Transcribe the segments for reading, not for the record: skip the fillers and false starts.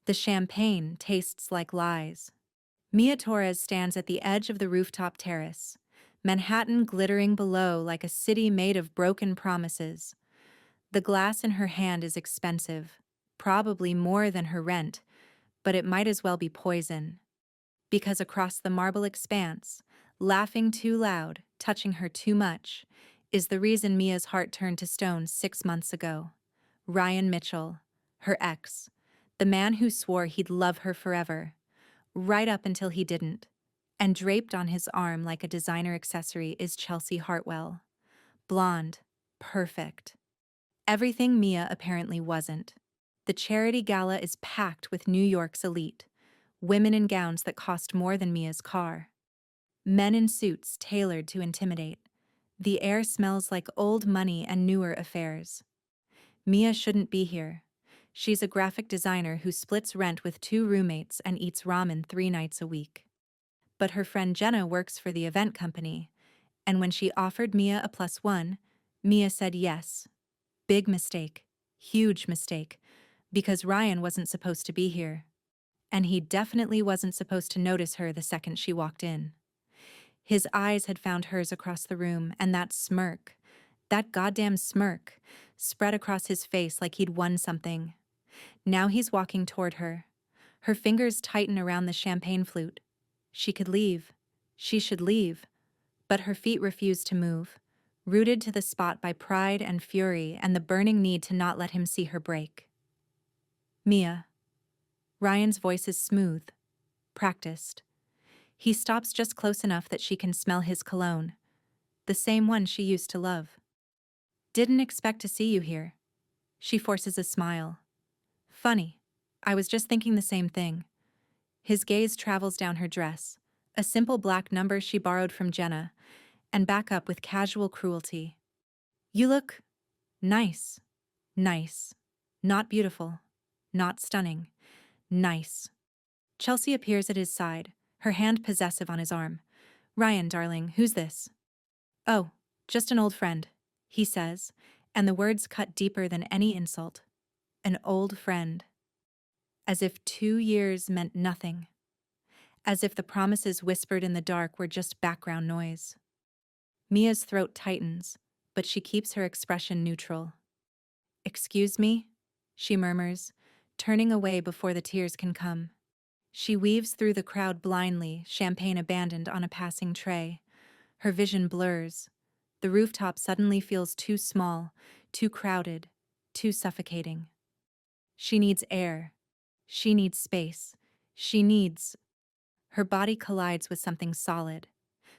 The champagne tastes like lies. Mia Torres stands at the edge of the rooftop terrace, Manhattan glittering below like a city made of broken promises. The glass in her hand is expensive, probably more than her rent, but it might as well be poison. Because across the marble expanse, laughing too loud, touching her too much, is the reason Mia's heart turned to stone 6 months ago. Ryan Mitchell, her ex, the man who swore he'd love her forever, right up until he didn't. And draped on his arm like a designer accessory is Chelsea Hartwell. Blonde, perfect. Everything Mia apparently wasn't. The charity gala is packed with New York's elite, women in gowns that cost more than Mia's car. Men in suits tailored to intimidate. The air smells like old money and newer affairs. Mia shouldn't be here. She's a graphic designer who splits rent with 2 roommates and eats ramen 3 nights a week. But her friend Jenna works for the event company, and when she offered Mia a +1, Mia said yes. Big mistake. Huge mistake. Because Ryan wasn't supposed to be here. And he definitely wasn't supposed to notice her the second she walked in. His eyes had found hers across the room, and that goddamn smirk, spread across his face like he'd won something. Now he's walking toward her. Her fingers tighten around the champagne flute. She could leave. She should leave. But her feet refuse to move, rooted to the spot by pride and fury and the burning need to not let him see her break. Mia. Ryan's voice is smooth, practiced. He stops just close enough that she can smell his cologne, the same one she used to love. Didn't expect to see you here. She forces a smile. Funny. I was just thinking the same thing. His gaze travels down her dress, a simple black number she borrowed from Jenna, and back up with casual cruelty. You look nice. Nice. Not beautiful. Not stunning. Nice. Chelsea appears at his side, her hand possessive on his arm. Ryan, darling, who's this? Oh, just an old friend, he says, and the words cut deeper than any insult. An old friend. As if 2 years meant nothing. As if the promises whispered in the dark were just background noise. Mia's throat tightens, but she keeps her expression neutral. Excuse me? She murmurs, turning away before the tears can come. She weaves through the crowd blindly, champagne abandoned on a passing tray. Her vision blurs. The rooftop suddenly feels too small, too crowded, too suffocating. She needs air. She needs space. She needs... Her body collides with something solid.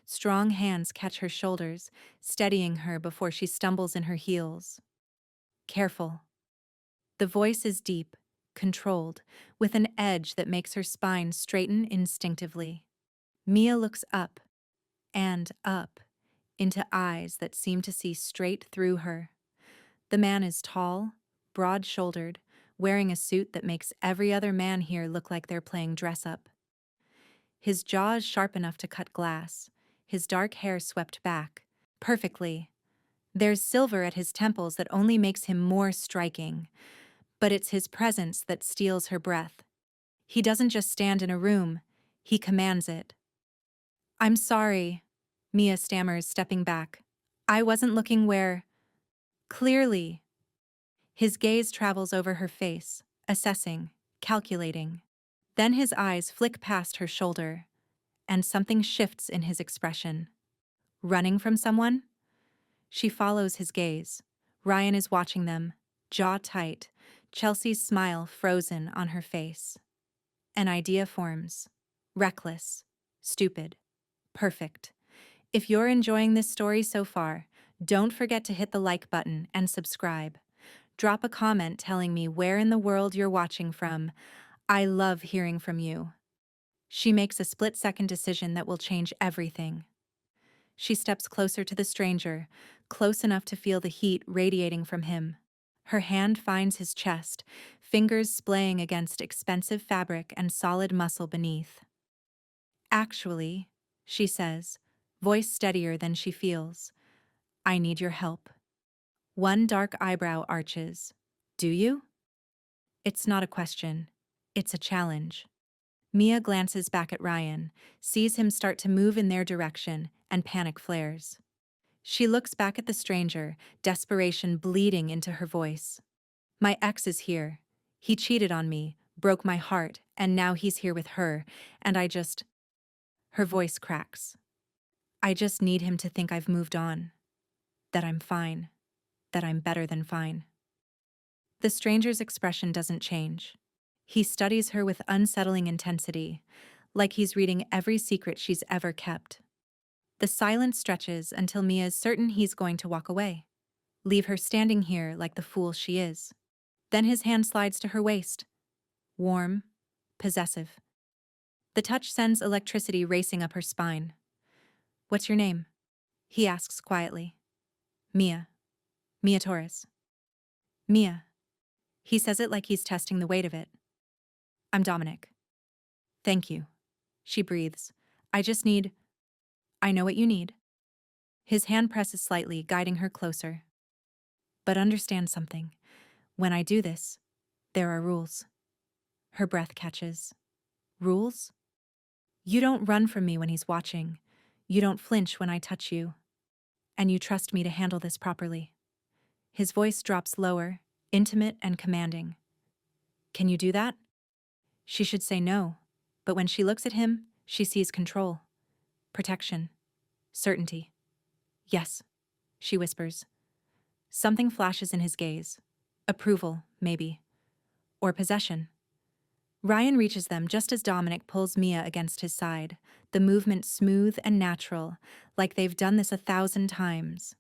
Strong hands catch her shoulders, steadying her before she stumbles in her heels. Careful. The voice is deep, controlled, with an edge that makes her spine straighten instinctively. Mia looks up, and up, into eyes that seem to see straight through her. The man is tall, broad-shouldered, wearing a suit that makes every other man here look like they're playing dress-up. His jaw is sharp enough to cut glass, his dark hair swept back, perfectly. There's silver at his temples that only makes him more striking, but it's his presence that steals her breath. He doesn't just stand in a room, he commands it. I'm sorry, Mia stammers, stepping back. I wasn't looking where... Clearly. His gaze travels over her face, assessing, calculating. Then his eyes flick past her shoulder, and something shifts in his expression. Running from someone? She follows his gaze. Ryan is watching them, jaw tight, Chelsea's smile frozen on her face. An idea forms. Reckless. Stupid. Perfect. If you're enjoying this story so far, don't forget to hit the like button and subscribe. Drop a comment telling me where in the world you're watching from. I love hearing from you. She makes a split-second decision that will change everything. She steps closer to the stranger, close enough to feel the heat radiating from him. Her hand finds his chest, fingers splaying against expensive fabric and solid muscle beneath. Actually, she says, voice steadier than she feels, I need your help. One dark eyebrow arches. Do you? It's not a question. It's a challenge. Mia glances back at Ryan, sees him start to move in their direction, and panic flares. She looks back at the stranger, desperation bleeding into her voice. My ex is here. He cheated on me, broke my heart, and now he's here with her, and Her voice cracks. I just need him to think I've moved on. That I'm fine. That I'm better than fine. The stranger's expression doesn't change. He studies her with unsettling intensity, like he's reading every secret she's ever kept. The silence stretches until Mia is certain he's going to walk away, leave her standing here like the fool she is. Then his hand slides to her waist, warm, possessive. The touch sends electricity racing up her spine. What's your name? He asks quietly. Mia. Mia Torres. Mia. He says it like he's testing the weight of it. I'm Dominic. Thank you. She breathes. I know what you need. His hand presses slightly, guiding her closer. But understand something. When I do this, there are rules. Her breath catches. Rules? You don't run from me when he's watching. You don't flinch when I touch you. And you trust me to handle this properly. His voice drops lower, intimate and commanding. Can you do that? She should say no, but when she looks at him, she sees control, protection, certainty. Yes, she whispers. Something flashes in his gaze. Approval, maybe. Or possession. Ryan reaches them just as Dominic pulls Mia against his side, the movement smooth and natural, like they've done this 1,000 times.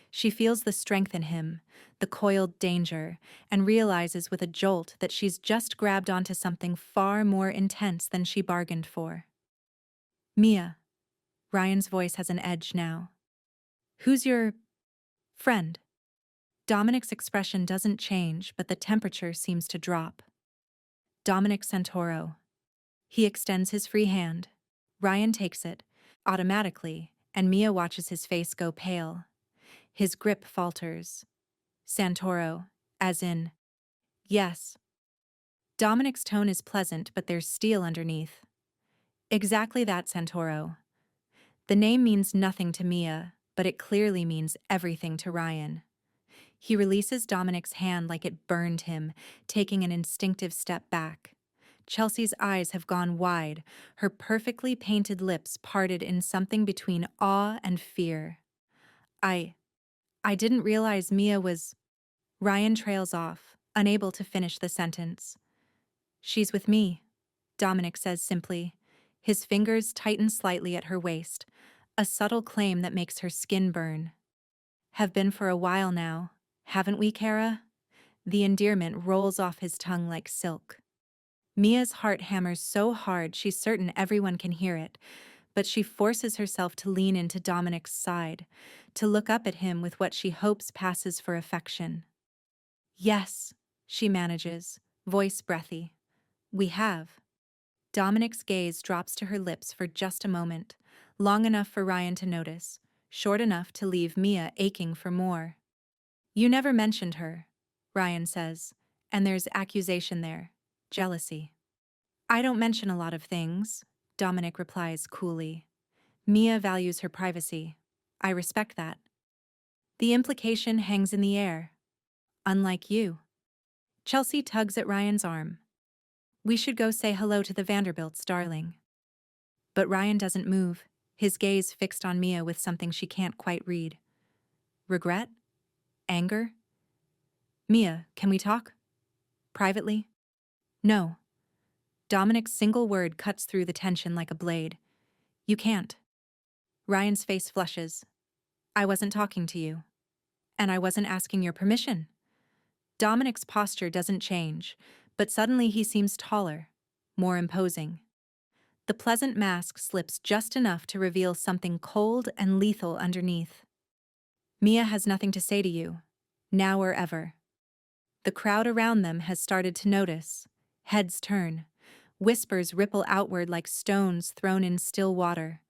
She feels the strength in him, the coiled danger, and realizes with a jolt that she's just grabbed onto something far more intense than she bargained for. Mia. Ryan's voice has an edge now. Who's your friend? Dominic's expression doesn't change, but the temperature seems to drop. Dominic Santoro. He extends his free hand. Ryan takes it, automatically, and Mia watches his face go pale. His grip falters. Santoro, as in, yes. Dominic's tone is pleasant, but there's steel underneath. Exactly that, Santoro. The name means nothing to Mia, but it clearly means everything to Ryan. He releases Dominic's hand like it burned him, taking an instinctive step back. Chelsea's eyes have gone wide, her perfectly painted lips parted in something between awe and fear. I didn't realize Mia was... Ryan trails off, unable to finish the sentence. She's with me, Dominic says simply. His fingers tighten slightly at her waist, a subtle claim that makes her skin burn. Have been for a while now, haven't we, Kara? The endearment rolls off his tongue like silk. Mia's heart hammers so hard she's certain everyone can hear it, but she forces herself to lean into Dominic's side, to look up at him with what she hopes passes for affection. Yes, she manages, voice breathy. We have. Dominic's gaze drops to her lips for just a moment, long enough for Ryan to notice, short enough to leave Mia aching for more. You never mentioned her, Ryan says, and there's accusation there, jealousy. I don't mention a lot of things, Dominic replies coolly. Mia values her privacy. I respect that. The implication hangs in the air. Unlike you. Chelsea tugs at Ryan's arm. We should go say hello to the Vanderbilts, darling. But Ryan doesn't move, his gaze fixed on Mia with something she can't quite read. Regret? Anger? Mia, can we talk? Privately? No. Dominic's single word cuts through the tension like a blade. You can't. Ryan's face flushes. I wasn't talking to you. And I wasn't asking your permission. Dominic's posture doesn't change, but suddenly he seems taller, more imposing. The pleasant mask slips just enough to reveal something cold and lethal underneath. Mia has nothing to say to you, now or ever. The crowd around them has started to notice. Heads turn. Whispers ripple outward like stones thrown in still water.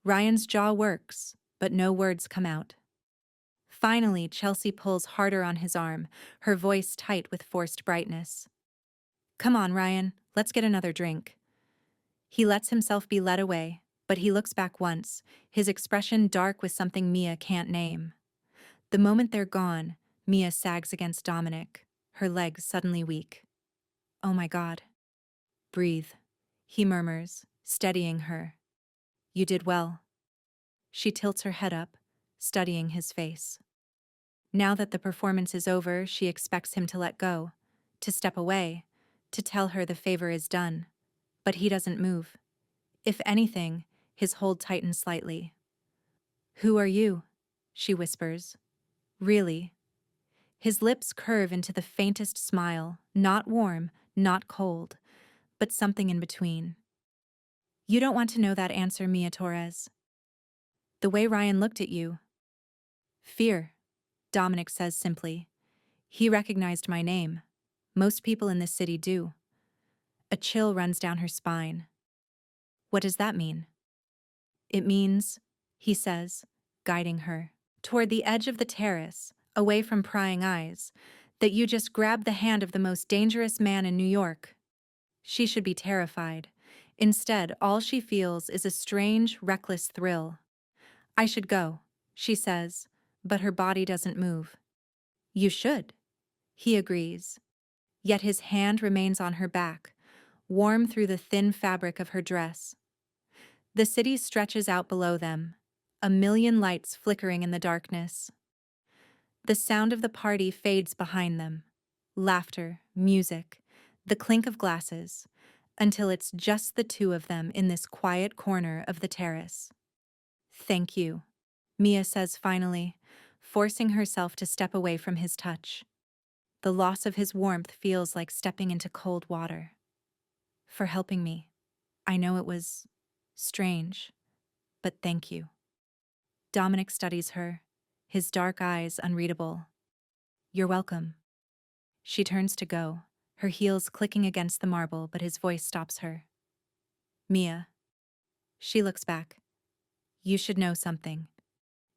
Ryan's jaw works, but no words come out. Finally, Chelsea pulls harder on his arm, her voice tight with forced brightness. Come on, Ryan, let's get another drink. He lets himself be led away, but he looks back once, his expression dark with something Mia can't name. The moment they're gone, Mia sags against Dominic, her legs suddenly weak. Oh my God. Breathe, he murmurs, steadying her. You did well. She tilts her head up, studying his face. Now that the performance is over, she expects him to let go, to step away, to tell her the favor is done. But he doesn't move. If anything, his hold tightens slightly. Who are you? She whispers. Really? His lips curve into the faintest smile, not warm, not cold, but something in between. You don't want to know that answer, Mia Torres. The way Ryan looked at you. Fear, Dominic says simply. He recognized my name. Most people in this city do. A chill runs down her spine. What does that mean? It means, he says, guiding her, toward the edge of the terrace, away from prying eyes, that you just grabbed the hand of the most dangerous man in New York. She should be terrified. Instead, all she feels is a strange, reckless thrill. I should go, she says, but her body doesn't move. You should, he agrees. Yet his hand remains on her back, warm through the thin fabric of her dress. The city stretches out below them, a million lights flickering in the darkness. The sound of the party fades behind them. Laughter, music, the clink of glasses, until it's just the two of them in this quiet corner of the terrace. Thank you, Mia says finally, forcing herself to step away from his touch. The loss of his warmth feels like stepping into cold water. For helping me. I know it was strange, but thank you. Dominic studies her, his dark eyes unreadable. You're welcome. She turns to go, her heels clicking against the marble, but his voice stops her. Mia. She looks back. You should know something.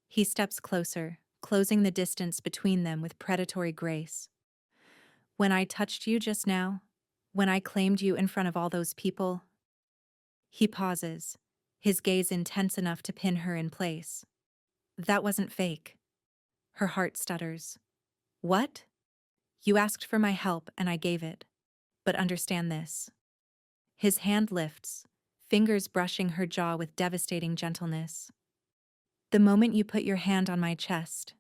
He steps closer, closing the distance between them with predatory grace. When I touched you just now, when I claimed you in front of all those people. He pauses, his gaze intense enough to pin her in place. That wasn't fake. Her heart stutters. What? You asked for my help and I gave it. But understand this. His hand lifts, fingers brushing her jaw with devastating gentleness. The moment you put your hand on my chest,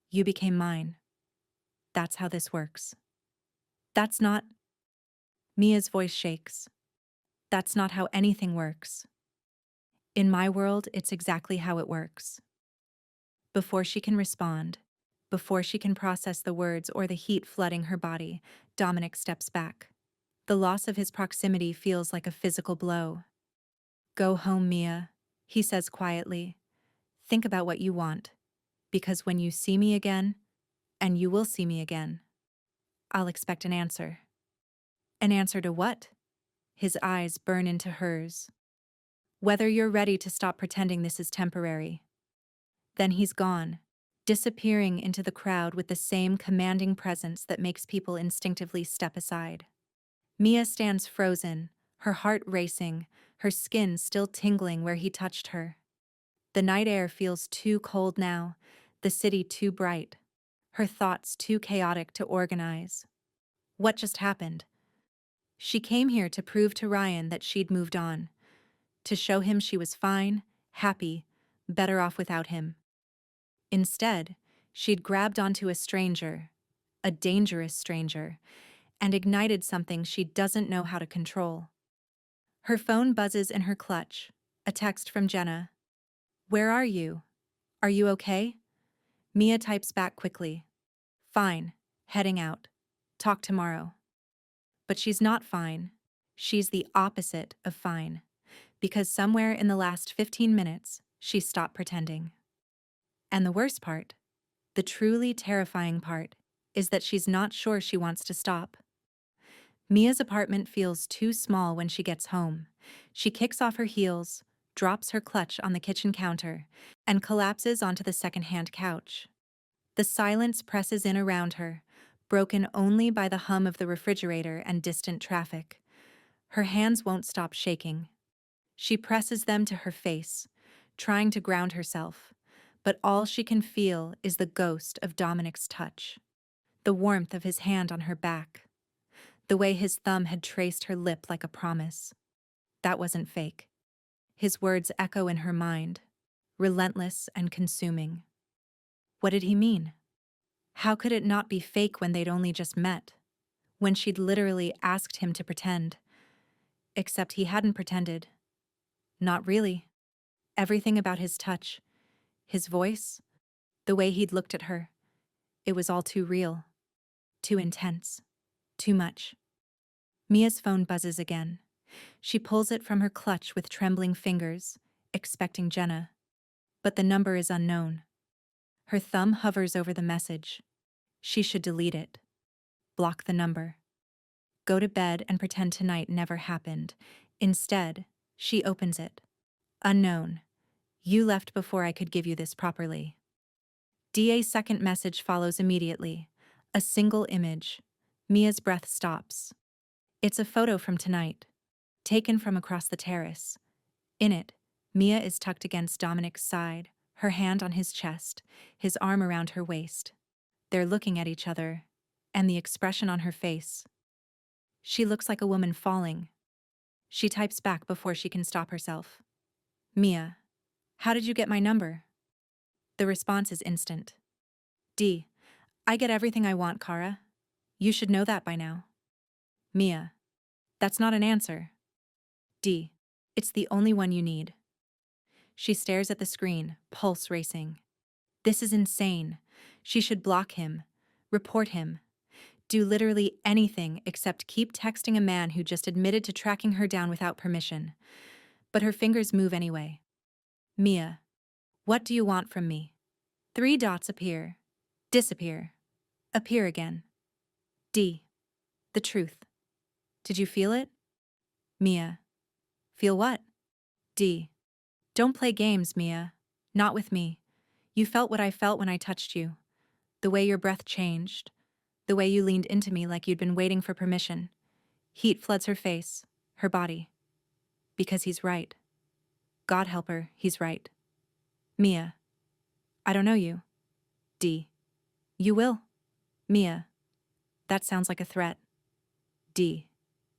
you became mine. That's how this works. That's not... Mia's voice shakes. That's not how anything works. In my world, it's exactly how it works. Before she can respond, before she can process the words or the heat flooding her body, Dominic steps back. The loss of his proximity feels like a physical blow. Go home, Mia, he says quietly. Think about what you want, because when you see me again, and you will see me again, I'll expect an answer. An answer to what? His eyes burn into hers. Whether you're ready to stop pretending this is temporary. Then he's gone, disappearing into the crowd with the same commanding presence that makes people instinctively step aside. Mia stands frozen, her heart racing, her skin still tingling where he touched her. The night air feels too cold now, the city too bright, her thoughts too chaotic to organize. What just happened? She came here to prove to Ryan that she'd moved on, to show him she was fine, happy, better off without him. Instead, she'd grabbed onto a stranger, a dangerous stranger, and ignited something she doesn't know how to control. Her phone buzzes in her clutch, a text from Jenna. Where are you? Are you okay? Mia types back quickly. Fine, heading out. Talk tomorrow. But she's not fine. She's the opposite of fine, because somewhere in the last 15 minutes, she stopped pretending. And the worst part, the truly terrifying part, is that she's not sure she wants to stop. Mia's apartment feels too small when she gets home. She kicks off her heels, drops her clutch on the kitchen counter, and collapses onto the secondhand couch. The silence presses in around her, broken only by the hum of the refrigerator and distant traffic. Her hands won't stop shaking. She presses them to her face, trying to ground herself, but all she can feel is the ghost of Dominic's touch. The warmth of his hand on her back. The way his thumb had traced her lip like a promise. That wasn't fake. His words echo in her mind, relentless and consuming. What did he mean? How could it not be fake when they'd only just met? When she'd literally asked him to pretend. Except he hadn't pretended. Not really. Everything about his touch, his voice, the way he'd looked at her, it was all too real. Too intense. Too much. Mia's phone buzzes again. She pulls it from her clutch with trembling fingers, expecting Jenna. But the number is unknown. Her thumb hovers over the message. She should delete it. Block the number. Go to bed and pretend tonight never happened. Instead, she opens it. Unknown. You left before I could give you this properly. DA's second message follows immediately. A single image. Mia's breath stops. It's a photo from tonight, taken from across the terrace. In it, Mia is tucked against Dominic's side, her hand on his chest, his arm around her waist. They're looking at each other, and the expression on her face. She looks like a woman falling. She types back before she can stop herself. Mia, how did you get my number? The response is instant. D. I get everything I want, Kara. You should know that by now. Mia. That's not an answer. D. It's the only one you need. She stares at the screen, pulse racing. This is insane. She should block him, report him, do literally anything except keep texting a man who just admitted to tracking her down without permission. But her fingers move anyway. Mia. What do you want from me? 3 dots appear. Disappear. Appear again. D. The truth. Did you feel it? Mia. Feel what? D. Don't play games, Mia. Not with me. You felt what I felt when I touched you. The way your breath changed. The way you leaned into me like you'd been waiting for permission. Heat floods her face, her body. Because he's right. God help her, he's right. Mia. I don't know you. D. You will. Mia. That sounds like a threat. D.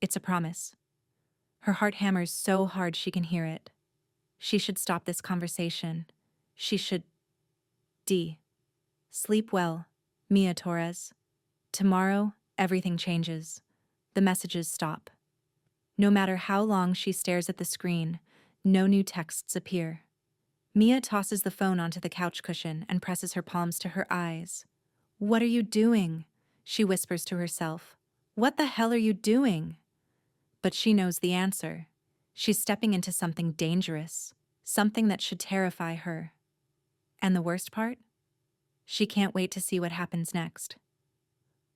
It's a promise. Her heart hammers so hard she can hear it. She should stop this conversation. She should... D. Sleep well, Mia Torres. Tomorrow, everything changes. The messages stop. No matter how long she stares at the screen, no new texts appear. Mia tosses the phone onto the couch cushion and presses her palms to her eyes. What are you doing? She whispers to herself. What the hell are you doing? But she knows the answer. She's stepping into something dangerous, something that should terrify her. And the worst part? She can't wait to see what happens next.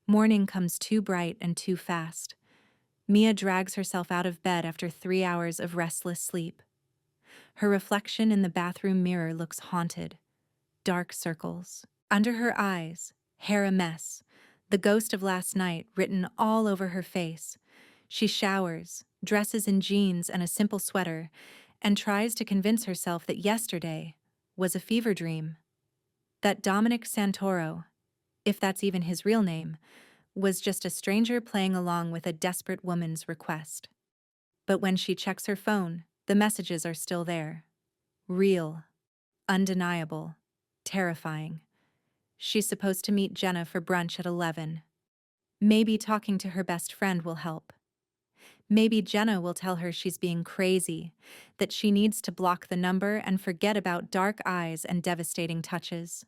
Morning comes too bright and too fast. Mia drags herself out of bed after 3 hours of restless sleep. Her reflection in the bathroom mirror looks haunted. Dark circles. Under her eyes, hair a mess, the ghost of last night written all over her face. She showers, dresses in jeans and a simple sweater, and tries to convince herself that yesterday was a fever dream. That Dominic Santoro, if that's even his real name, was just a stranger playing along with a desperate woman's request. But when she checks her phone, the messages are still there. Real, undeniable, terrifying. She's supposed to meet Jenna for brunch at 11. Maybe talking to her best friend will help. Maybe Jenna will tell her she's being crazy, that she needs to block the number and forget about dark eyes and devastating touches.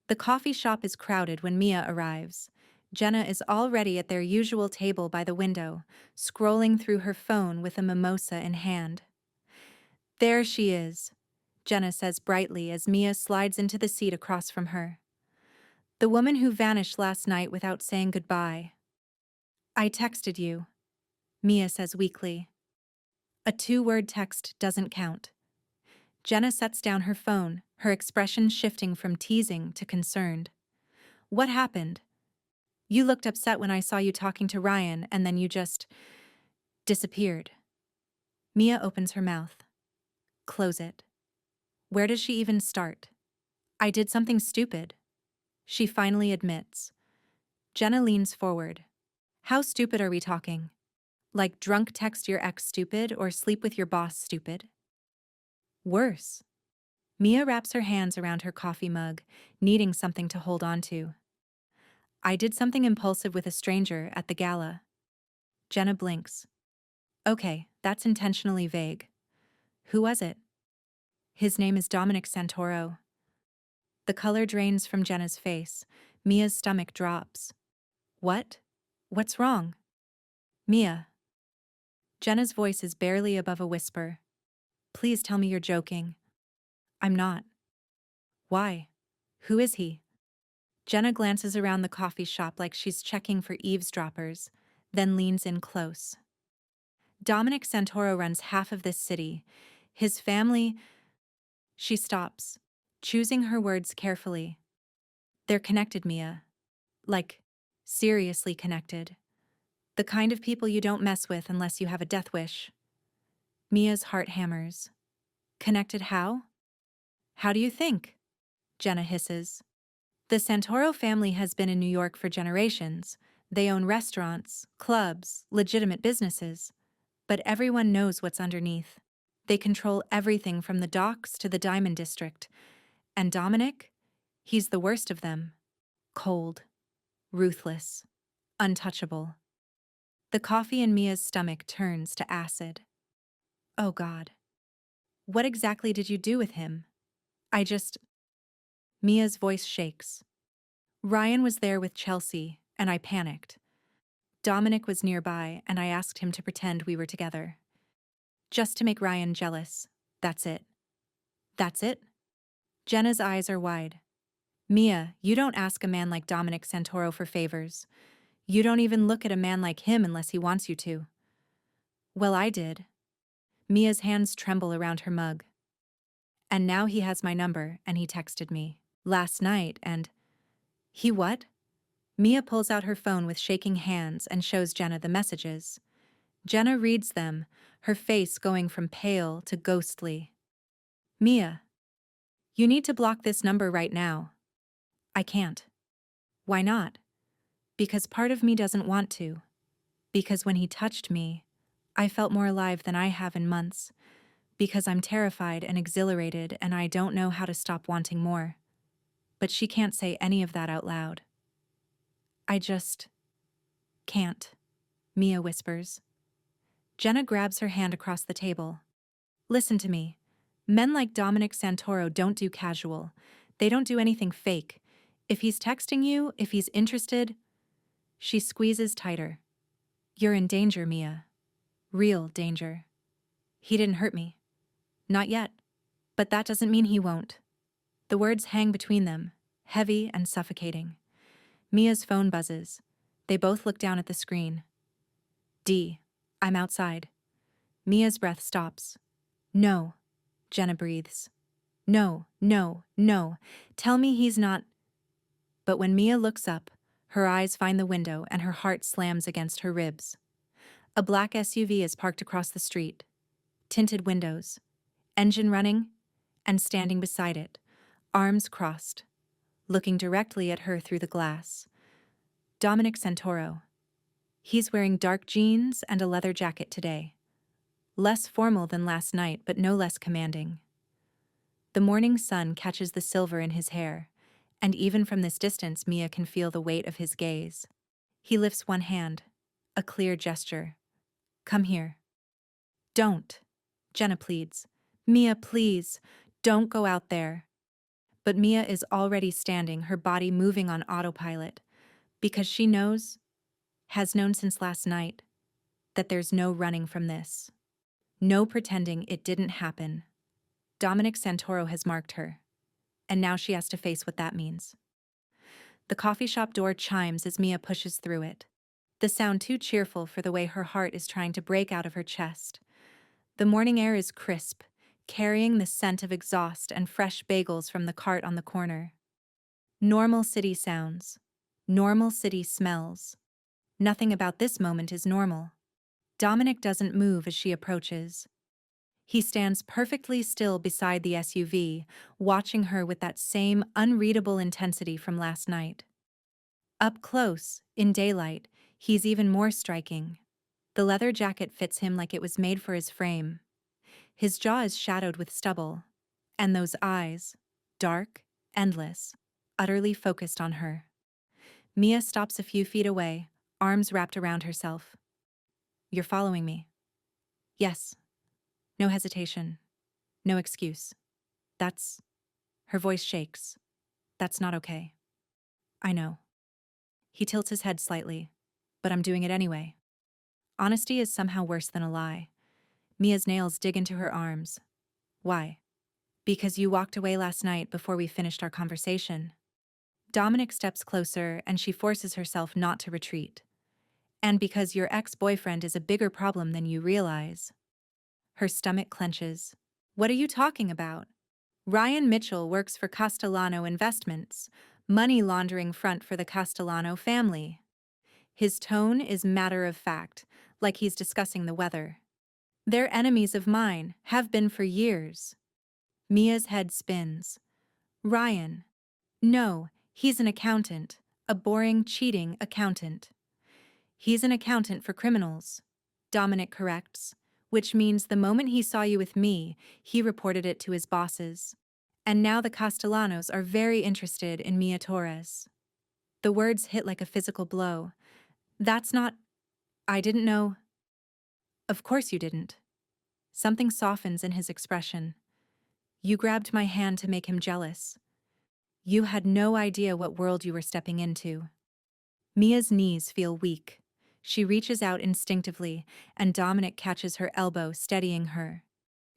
The coffee shop is crowded when Mia arrives. Jenna is already at their usual table by the window, scrolling through her phone with a mimosa in hand. There she is, Jenna says brightly as Mia slides into the seat across from her. The woman who vanished last night without saying goodbye. I texted you, Mia says weakly. A 2-word text doesn't count. Jenna sets down her phone, her expression shifting from teasing to concerned. What happened? You looked upset when I saw you talking to Ryan, and then you just disappeared. Mia opens her mouth. Close it. Where does she even start? I did something stupid. She finally admits. Jenna leans forward. How stupid are we talking? Like drunk text your ex stupid or sleep with your boss stupid? Worse. Mia wraps her hands around her coffee mug, needing something to hold on to. I did something impulsive with a stranger at the gala. Jenna blinks. Okay, that's intentionally vague. Who was it? His name is Dominic Santoro. The color drains from Jenna's face. Mia's stomach drops. What? What's wrong? Mia. Jenna's voice is barely above a whisper. Please tell me you're joking. I'm not. Why? Who is he? Jenna glances around the coffee shop like she's checking for eavesdroppers, then leans in close. Dominic Santoro runs half of this city. His family. She stops, choosing her words carefully. They're connected, Mia. Like, seriously connected. The kind of people you don't mess with unless you have a death wish. Mia's heart hammers. Connected how? How do you think? Jenna hisses. The Santoro family has been in New York for generations. They own restaurants, clubs, legitimate businesses. But everyone knows what's underneath. They control everything from the docks to the Diamond District. And Dominic? He's the worst of them. Cold. Ruthless. Untouchable. The coffee in Mia's stomach turns to acid. Oh God. What exactly did you do with him? Mia's voice shakes. Ryan was there with Chelsea, and I panicked. Dominic was nearby, and I asked him to pretend we were together. Just to make Ryan jealous. That's it. That's it? Jenna's eyes are wide. Mia, you don't ask a man like Dominic Santoro for favors. You don't even look at a man like him unless he wants you to. Well, I did. Mia's hands tremble around her mug. And now he has my number, and he texted me last night, and... He what? Mia pulls out her phone with shaking hands and shows Jenna the messages. Jenna reads them, her face going from pale to ghostly. Mia, you need to block this number right now. I can't. Why not? Because part of me doesn't want to. Because when he touched me, I felt more alive than I have in months. Because I'm terrified and exhilarated and I don't know how to stop wanting more. But she can't say any of that out loud. I just can't, Mia whispers. Jenna grabs her hand across the table. Listen to me. Men like Dominic Santoro don't do casual. They don't do anything fake. If he's texting you, if he's interested... She squeezes tighter. You're in danger, Mia. Real danger. He didn't hurt me. Not yet. But that doesn't mean he won't. The words hang between them, heavy and suffocating. Mia's phone buzzes. They both look down at the screen. D. I'm outside. Mia's breath stops. No. Jenna breathes. No, no, no. Tell me he's not... But when Mia looks up, her eyes find the window and her heart slams against her ribs. A black SUV is parked across the street. Tinted windows. Engine running, and standing beside it, arms crossed, looking directly at her through the glass. Dominic Santoro. He's wearing dark jeans and a leather jacket today. Less formal than last night, but no less commanding. The morning sun catches the silver in his hair, and even from this distance Mia can feel the weight of his gaze. He lifts one hand, a clear gesture. Come here. Don't, Jenna pleads. Mia, please, don't go out there. But Mia is already standing, her body moving on autopilot, because she knows, has known since last night, that there's no running from this. No pretending it didn't happen. Dominic Santoro has marked her, and now she has to face what that means. The coffee shop door chimes as Mia pushes through it, the sound too cheerful for the way her heart is trying to break out of her chest. The morning air is crisp, carrying the scent of exhaust and fresh bagels from the cart on the corner. Normal city sounds. Normal city smells. Nothing about this moment is normal. Dominic doesn't move as she approaches. He stands perfectly still beside the SUV, watching her with that same unreadable intensity from last night. Up close, in daylight, he's even more striking. The leather jacket fits him like it was made for his frame. His jaw is shadowed with stubble, and those eyes, dark, endless, utterly focused on her. Mia stops a few feet away, arms wrapped around herself. "You're following me?" "Yes." No hesitation. No excuse. That's... Her voice shakes. "That's not okay." "I know." He tilts his head slightly. "But I'm doing it anyway." Honesty is somehow worse than a lie. Mia's nails dig into her arms. "Why?" "Because you walked away last night before we finished our conversation." Dominic steps closer and she forces herself not to retreat. "And because your ex-boyfriend is a bigger problem than you realize." Her stomach clenches. "What are you talking about?" "Ryan Mitchell works for Castellano Investments, money laundering front for the Castellano family." His tone is matter of fact, like he's discussing the weather. "They're enemies of mine, have been for years." Mia's head spins. "Ryan. No, he's an accountant, a boring, cheating accountant." "He's an accountant for criminals," Dominic corrects, "which means the moment he saw you with me, he reported it to his bosses. And now the Castellanos are very interested in Mia Torres." The words hit like a physical blow. "That's not... I didn't know..." "Of course you didn't." Something softens in his expression. "You grabbed my hand to make him jealous. You had no idea what world you were stepping into." Mia's knees feel weak. She reaches out instinctively, and Dominic catches her elbow, steadying her.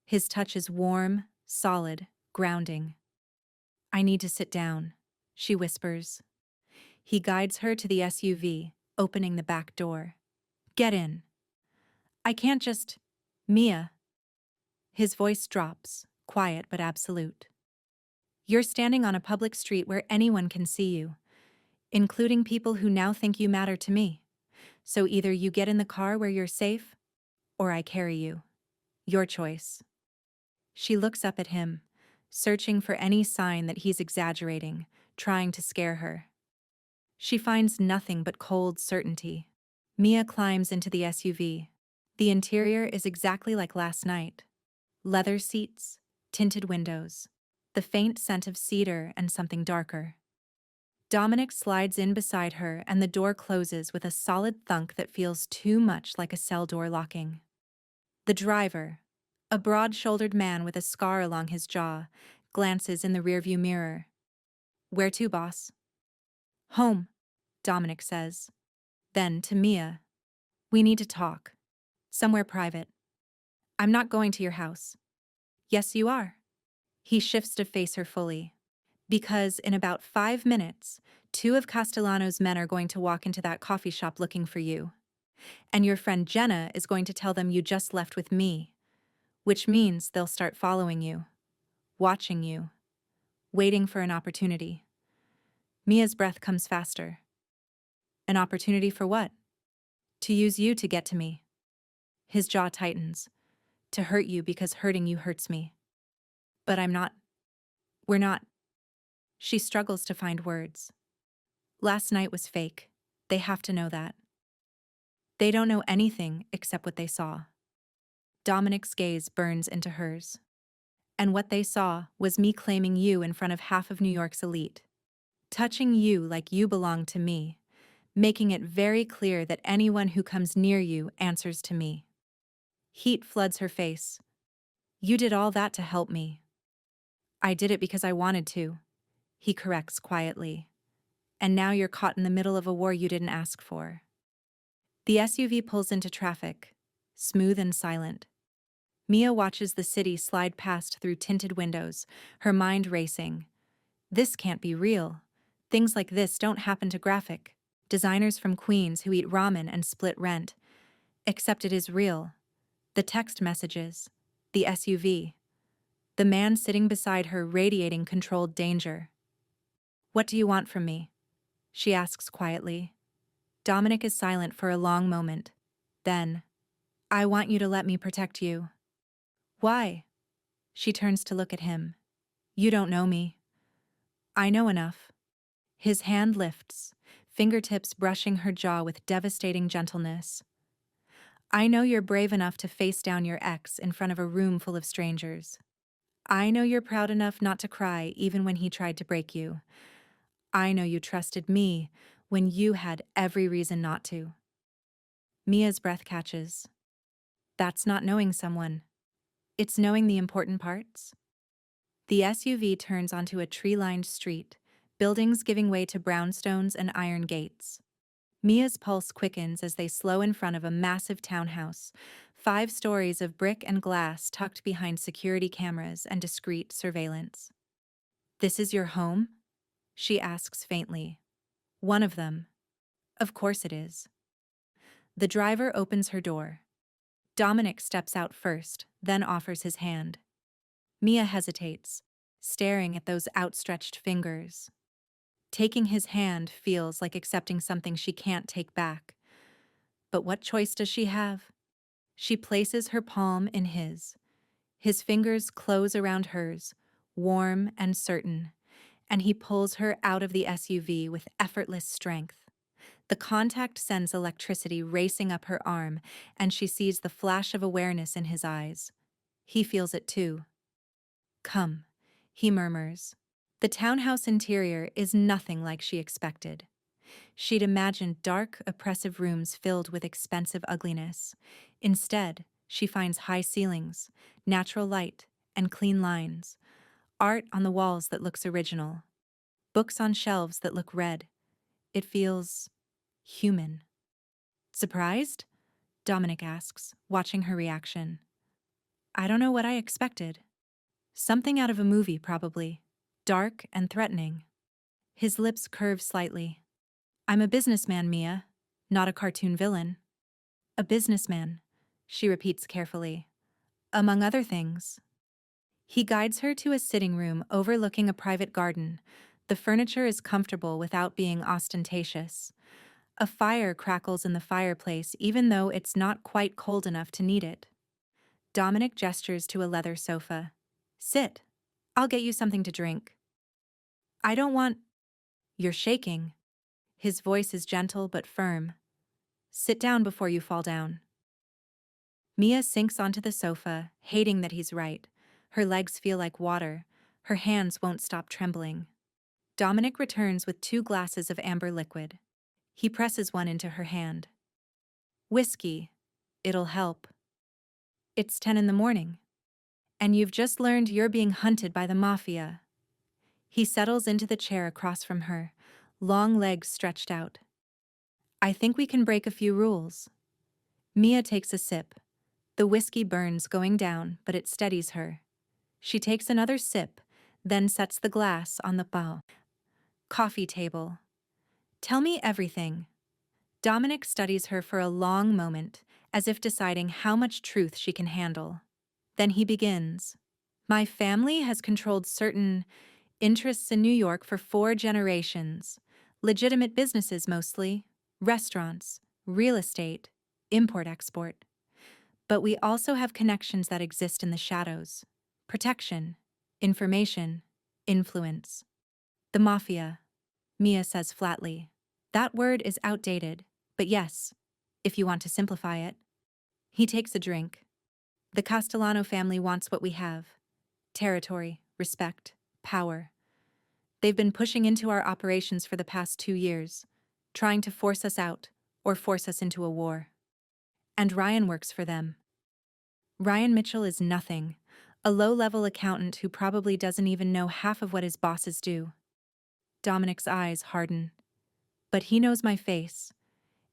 His touch is warm, solid, grounding. "I need to sit down," she whispers. He guides her to the SUV, opening the back door. "Get in." "I can't just... Mia." His voice drops, quiet but absolute. "You're standing on a public street where anyone can see you, including people who now think you matter to me. So either you get in the car where you're safe, or I carry you. Your choice." She looks up at him, searching for any sign that he's exaggerating, trying to scare her. She finds nothing but cold certainty. Mia climbs into the SUV. The interior is exactly like last night. Leather seats, tinted windows, the faint scent of cedar and something darker. Dominic slides in beside her and the door closes with a solid thunk that feels too much like a cell door locking. The driver, a broad-shouldered man with a scar along his jaw, glances in the rearview mirror. "Where to, boss?" "Home," Dominic says. Then, to Mia, "We need to talk. Somewhere private." "I'm not going to your house." "Yes, you are." He shifts to face her fully. "Because in about 5 minutes, 2 of Castellano's men are going to walk into that coffee shop looking for you. And your friend Jenna is going to tell them you just left with me. Which means they'll start following you, watching you, waiting for an opportunity." Mia's breath comes faster. "An opportunity for what?" "To use you to get to me." His jaw tightens. "To hurt you because hurting you hurts me." "But I'm not... We're not..." She struggles to find words. "Last night was fake. They have to know that." "They don't know anything except what they saw." Dominic's gaze burns into hers. "And what they saw was me claiming you in front of half of New York's elite. Touching you like you belong to me, making it very clear that anyone who comes near you answers to me." Heat floods her face. "You did all that to help me." "I did it because I wanted to," he corrects quietly. "And now you're caught in the middle of a war you didn't ask for." The SUV pulls into traffic, smooth and silent. Mia watches the city slide past through tinted windows, her mind racing. This can't be real. Things like this don't happen to graphic designers from Queens who eat ramen and split rent. Except it is real. The text messages, the SUV, the man sitting beside her radiating controlled danger. "What do you want from me?" she asks quietly. Dominic is silent for a long moment. Then, I want you to let me protect you. Why? She turns to look at him. You don't know me. I know enough. His hand lifts, fingertips brushing her jaw with devastating gentleness. I know you're brave enough to face down your ex in front of a room full of strangers. I know you're proud enough not to cry even when he tried to break you. I know you trusted me when you had every reason not to. Mia's breath catches. That's not knowing someone. It's knowing the important parts. The SUV turns onto a tree-lined street, buildings giving way to brownstones and iron gates. Mia's pulse quickens as they slow in front of a massive townhouse, 5 stories of brick and glass tucked behind security cameras and discreet surveillance. This is your home? She asks faintly. One of them. Of course it is. The driver opens her door. Dominic steps out first, then offers his hand. Mia hesitates, staring at those outstretched fingers. Taking his hand feels like accepting something she can't take back. But what choice does she have? She places her palm in his. His fingers close around hers, warm and certain, and he pulls her out of the SUV with effortless strength. The contact sends electricity racing up her arm, and she sees the flash of awareness in his eyes. He feels it too. Come, he murmurs. The townhouse interior is nothing like she expected. She'd imagined dark, oppressive rooms filled with expensive ugliness. Instead, she finds high ceilings, natural light, and clean lines. Art on the walls that looks original. Books on shelves that look read. It feels human. Surprised? Dominic asks, watching her reaction. I don't know what I expected. Something out of a movie, probably. Dark and threatening. His lips curve slightly. I'm a businessman, Mia, not a cartoon villain. A businessman, she repeats carefully. Among other things. He guides her to a sitting room overlooking a private garden. The furniture is comfortable without being ostentatious. A fire crackles in the fireplace even though it's not quite cold enough to need it. Dominic gestures to a leather sofa. Sit. I'll get you something to drink. I don't want... You're shaking. His voice is gentle but firm. Sit down before you fall down. Mia sinks onto the sofa, hating that he's right. Her legs feel like water. Her hands won't stop trembling. Dominic returns with 2 glasses of amber liquid. He presses one into her hand. Whiskey. It'll help. It's 10 in the morning. And you've just learned you're being hunted by the Mafia. He settles into the chair across from her, long legs stretched out. I think we can break a few rules. Mia takes a sip. The whiskey burns going down, but it steadies her. She takes another sip, then sets the glass on the coffee table. Tell me everything. Dominic studies her for a long moment, as if deciding how much truth she can handle. Then he begins. My family has controlled certain interests in New York for 4 generations. Legitimate businesses mostly. Restaurants, real estate, import-export. But we also have connections that exist in the shadows. Protection, information, influence. The Mafia, Mia says flatly. That word is outdated, but yes, if you want to simplify it. He takes a drink. The Castellano family wants what we have. Territory, respect, power. They've been pushing into our operations for the past 2 years, trying to force us out or force us into a war. And Ryan works for them. Ryan Mitchell is nothing, a low-level accountant who probably doesn't even know half of what his bosses do. Dominic's eyes harden. But he knows my face,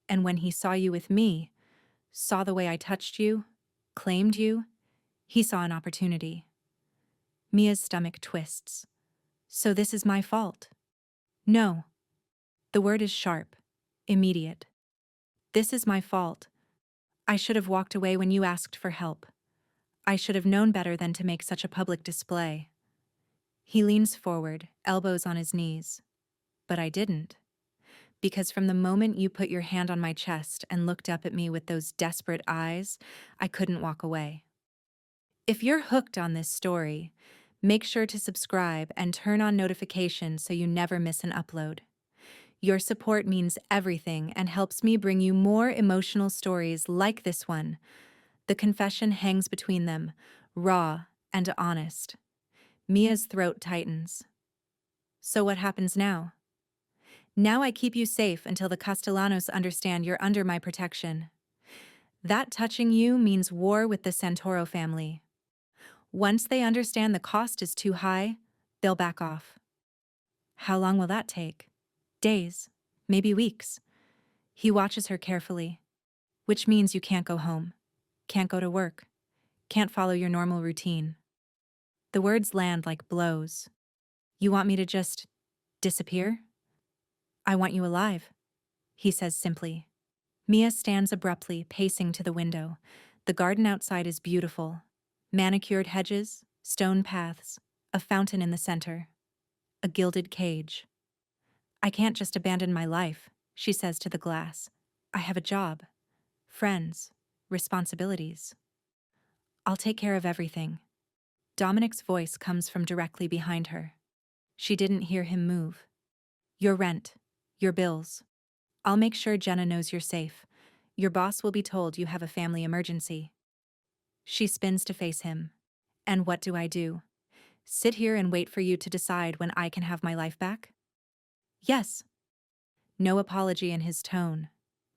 and when he saw you with me, saw the way I touched you, claimed you, he saw an opportunity. Mia's stomach twists. So this is my fault? No. The word is sharp, immediate. This is my fault. I should have walked away when you asked for help. I should have known better than to make such a public display. He leans forward, elbows on his knees. But I didn't. Because from the moment you put your hand on my chest and looked up at me with those desperate eyes, I couldn't walk away. If you're hooked on this story, make sure to subscribe and turn on notifications so you never miss an upload. Your support means everything and helps me bring you more emotional stories like this one. The confession hangs between them, raw and honest. Mia's throat tightens. So what happens now? Now I keep you safe until the Castellanos understand you're under my protection. That touching you means war with the Santoro family. Once they understand the cost is too high, they'll back off. How long will that take? Days, maybe weeks. He watches her carefully. Which means you can't go home, can't go to work, can't follow your normal routine. The words land like blows. You want me to just disappear? I want you alive, he says simply. Mia stands abruptly, pacing to the window. The garden outside is beautiful. Manicured hedges, stone paths, a fountain in the center. A gilded cage. I can't just abandon my life, she says to the glass. I have a job, friends, responsibilities. I'll take care of everything. Dominic's voice comes from directly behind her. She didn't hear him move. Your rent, your bills. I'll make sure Jenna knows you're safe. Your boss will be told you have a family emergency. She spins to face him. And what do I do? Sit here and wait for you to decide when I can have my life back? Yes. No apology in his tone,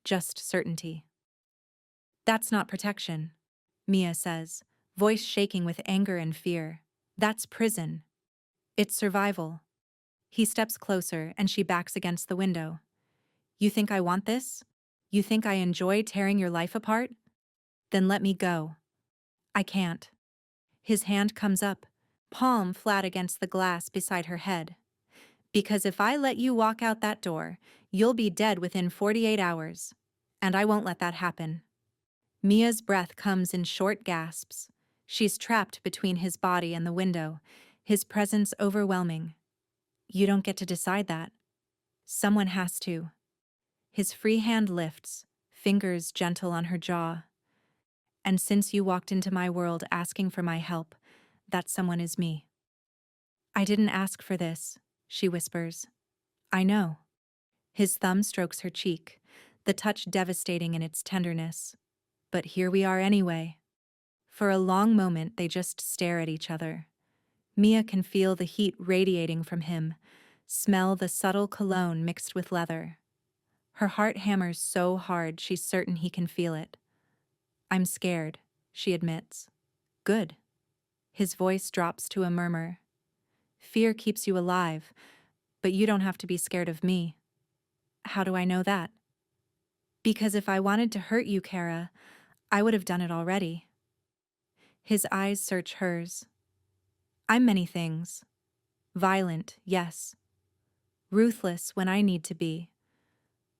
just certainty. That's not protection, Mia says, voice shaking with anger and fear. That's prison. It's survival. He steps closer and she backs against the window. You think I want this? You think I enjoy tearing your life apart? Then let me go. I can't. His hand comes up, palm flat against the glass beside her head. Because if I let you walk out that door, you'll be dead within 48 hours. And I won't let that happen. Mia's breath comes in short gasps. She's trapped between his body and the window, his presence overwhelming. You don't get to decide that. Someone has to. His free hand lifts, fingers gentle on her jaw. And since you walked into my world asking for my help, that someone is me. I didn't ask for this, she whispers. I know. His thumb strokes her cheek, the touch devastating in its tenderness. But here we are anyway. For a long moment they just stare at each other. Mia can feel the heat radiating from him, smell the subtle cologne mixed with leather. Her heart hammers so hard she's certain he can feel it. I'm scared, she admits. Good. His voice drops to a murmur. Fear keeps you alive, but you don't have to be scared of me. How do I know that? Because if I wanted to hurt you, Kara, I would have done it already. His eyes search hers. I'm many things. Violent, yes. Ruthless when I need to be.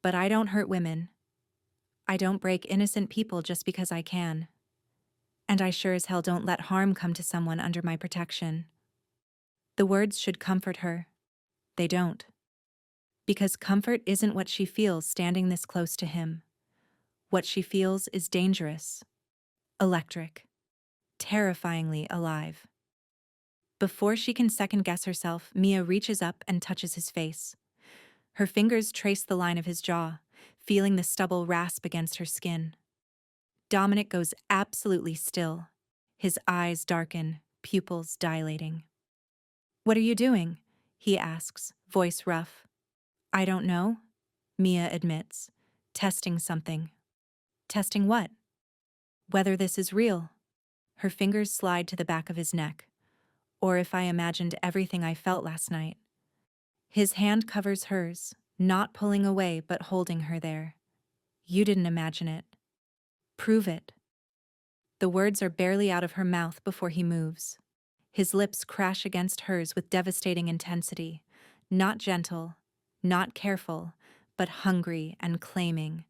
But I don't hurt women. I don't break innocent people just because I can. And I sure as hell don't let harm come to someone under my protection. The words should comfort her. They don't. Because comfort isn't what she feels standing this close to him. What she feels is dangerous. Electric. Terrifyingly alive. Before she can second-guess herself, Mia reaches up and touches his face. Her fingers trace the line of his jaw, feeling the stubble rasp against her skin. Dominic goes absolutely still. His eyes darken, pupils dilating. What are you doing? He asks, voice rough. I don't know, Mia admits, testing something. Testing what? Whether this is real. Her fingers slide to the back of his neck. Or if I imagined everything I felt last night. His hand covers hers, not pulling away but holding her there. You didn't imagine it. Prove it. The words are barely out of her mouth before he moves. His lips crash against hers with devastating intensity, not gentle, not careful, but hungry and claiming.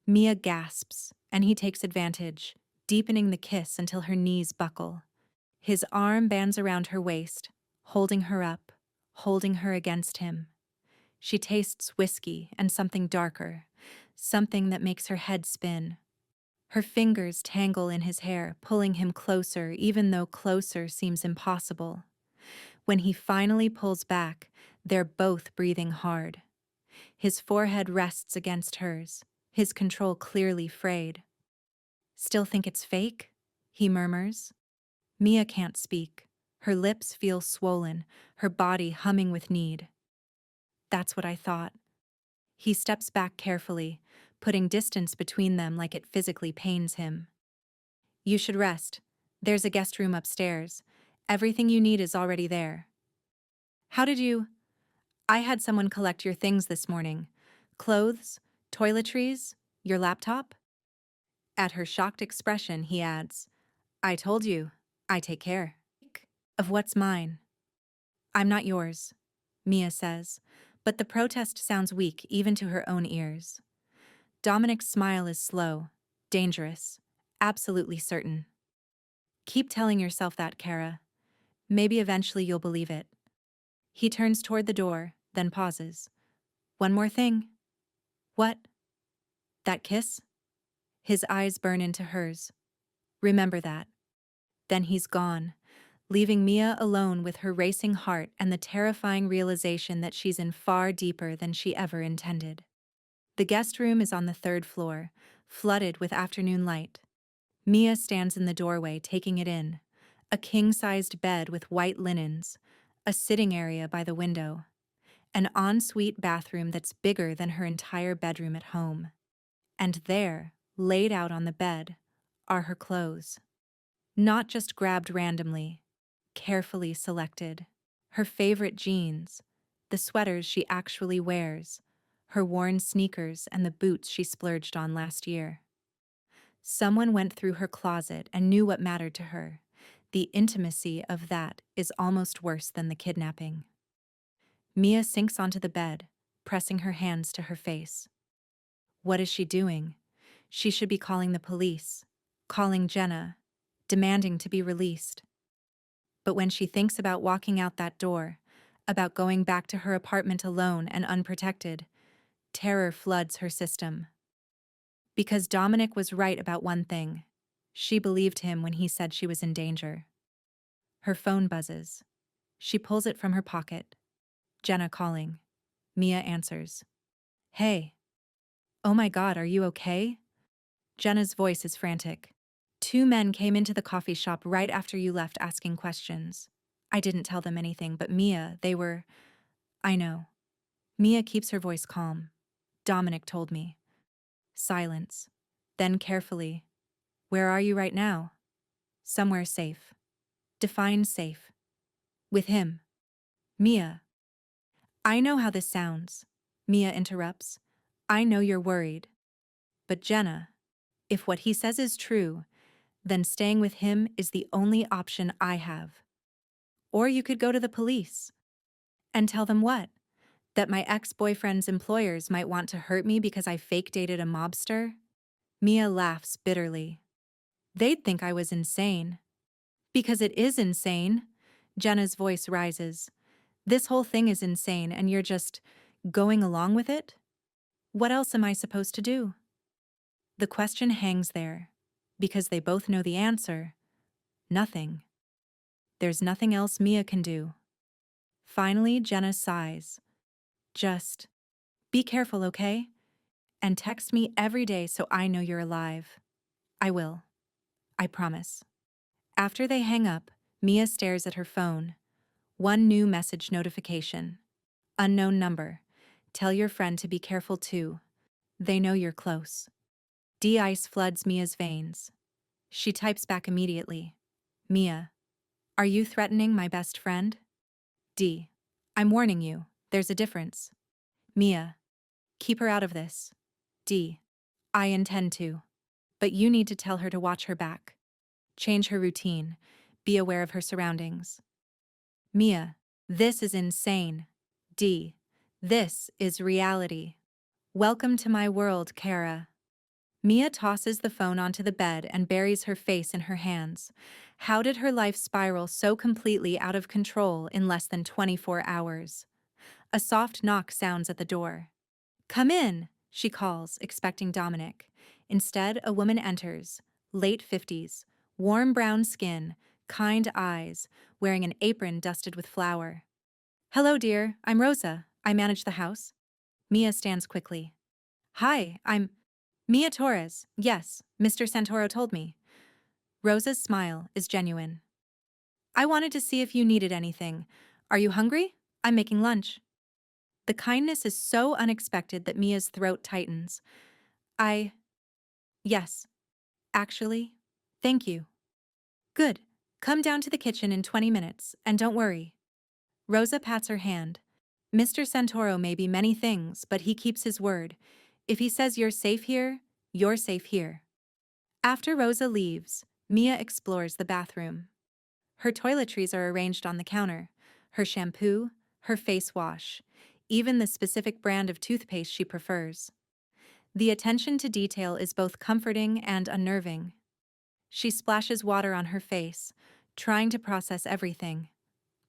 Mia gasps, and he takes advantage, deepening the kiss until her knees buckle. His arm bands around her waist, holding her up, holding her against him. She tastes whiskey and something darker, something that makes her head spin. Her fingers tangle in his hair, pulling him closer, even though closer seems impossible. When he finally pulls back, they're both breathing hard. His forehead rests against hers, his control clearly frayed. "Still think it's fake?" he murmurs. Mia can't speak. Her lips feel swollen, her body humming with need. "That's what I thought." He steps back carefully, putting distance between them like it physically pains him. "You should rest. There's a guest room upstairs. Everything you need is already there." "How did you—" "I had someone collect your things this morning. Clothes, toiletries, your laptop." At her shocked expression, he adds, "I told you, I take care of what's mine." "I'm not yours," Mia says, but the protest sounds weak even to her own ears. Dominic's smile is slow, dangerous, absolutely certain. "Keep telling yourself that, Kara. Maybe eventually you'll believe it." He turns toward the door, then pauses. "One more thing." "What?" "That kiss?" His eyes burn into hers. "Remember that." Then he's gone, leaving Mia alone with her racing heart and the terrifying realization that she's in far deeper than she ever intended. The guest room is on the third floor, flooded with afternoon light. Mia stands in the doorway, taking it in. A king-sized bed with white linens, a sitting area by the window, an ensuite bathroom that's bigger than her entire bedroom at home. And there, laid out on the bed, are her clothes. Not just grabbed randomly, carefully selected. Her favorite jeans, the sweaters she actually wears, her worn sneakers and the boots she splurged on last year. Someone went through her closet and knew what mattered to her. The intimacy of that is almost worse than the kidnapping. Mia sinks onto the bed, pressing her hands to her face. What is she doing? She should be calling the police, calling Jenna, demanding to be released. But when she thinks about walking out that door, about going back to her apartment alone and unprotected, terror floods her system. Because Dominic was right about one thing. She believed him when he said she was in danger. Her phone buzzes. She pulls it from her pocket. Jenna calling. Mia answers. "Hey." "Oh my God, are you okay?" Jenna's voice is frantic. "Two men came into the coffee shop right after you left asking questions. I didn't tell them anything, but Mia, they were—" "I know." Mia keeps her voice calm. "Dominic told me." Silence. Then carefully. "Where are you right now?" "Somewhere safe." "Define safe." "With him." "Mia." "I know how this sounds," Mia interrupts. "I know you're worried. But Jenna, if what he says is true, then staying with him is the only option I have. Or you could go to the police. And tell them what? That my ex-boyfriend's employers might want to hurt me because I fake dated a mobster?" Mia laughs bitterly. "They'd think I was insane." "Because it is insane." Jenna's voice rises. "This whole thing is insane and you're just going along with it? What else am I supposed to do?" The question hangs there, because they both know the answer. Nothing. There's nothing else Mia can do. Finally, Jenna sighs. "Just be careful, okay? And text me every day so I know you're alive." "I will. I promise." After they hang up, Mia stares at her phone. One new message notification. Unknown number. "Tell your friend to be careful too. They know you're close." De-ice floods Mia's veins. She types back immediately. "Mia, are you threatening my best friend?" D. "I'm warning you, there's a difference." Mia, "Keep her out of this." D. "I intend to. But you need to tell her to watch her back. Change her routine. Be aware of her surroundings." Mia, "This is insane." D. "This is reality. Welcome to my world, Kara." Mia tosses the phone onto the bed and buries her face in her hands. How did her life spiral so completely out of control in less than 24 hours? A soft knock sounds at the door. "Come in," she calls, expecting Dominic. Instead, a woman enters, late 50s, warm brown skin, kind eyes, wearing an apron dusted with flour. "Hello, dear, I'm Rosa. I manage the house." Mia stands quickly. "Hi, I'm Mia Torres. Yes, Mr. Santoro told me." Rosa's smile is genuine. "I wanted to see if you needed anything. Are you hungry? I'm making lunch." The kindness is so unexpected that Mia's throat tightens. I. Yes, actually. Thank you." "Good. Come down to the kitchen in 20 minutes, and don't worry." Rosa pats her hand. "Mr. Santoro may be many things, but he keeps his word. If he says you're safe here, you're safe here." After Rosa leaves, Mia explores the bathroom. Her toiletries are arranged on the counter, her shampoo, her face wash, even the specific brand of toothpaste she prefers. The attention to detail is both comforting and unnerving. She splashes water on her face, trying to process everything.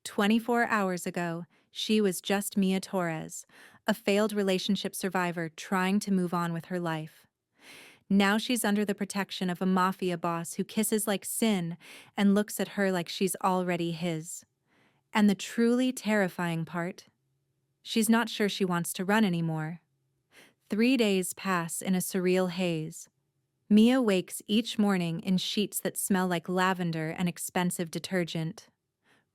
24 hours ago, she was just Mia Torres, a failed relationship survivor trying to move on with her life. Now she's under the protection of a mafia boss who kisses like sin and looks at her like she's already his. And the truly terrifying part? She's not sure she wants to run anymore. 3 days pass in a surreal haze. Mia wakes each morning in sheets that smell like lavender and expensive detergent.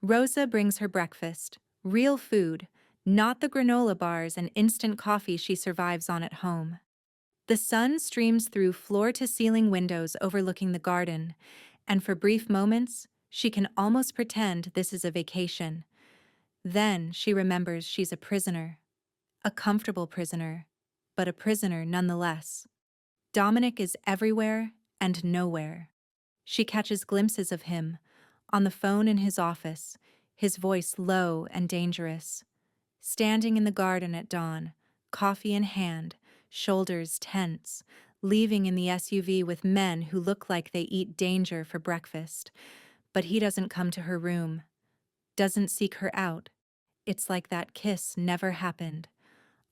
Rosa brings her breakfast, real food, not the granola bars and instant coffee she survives on at home. The sun streams through floor-to-ceiling windows overlooking the garden, and for brief moments, she can almost pretend this is a vacation. Then she remembers she's a prisoner. A comfortable prisoner, but a prisoner nonetheless. Dominic is everywhere and nowhere. She catches glimpses of him, on the phone in his office, his voice low and dangerous. Standing in the garden at dawn, coffee in hand, shoulders tense, leaving in the SUV with men who look like they eat danger for breakfast. But he doesn't come to her room, doesn't seek her out. It's like that kiss never happened.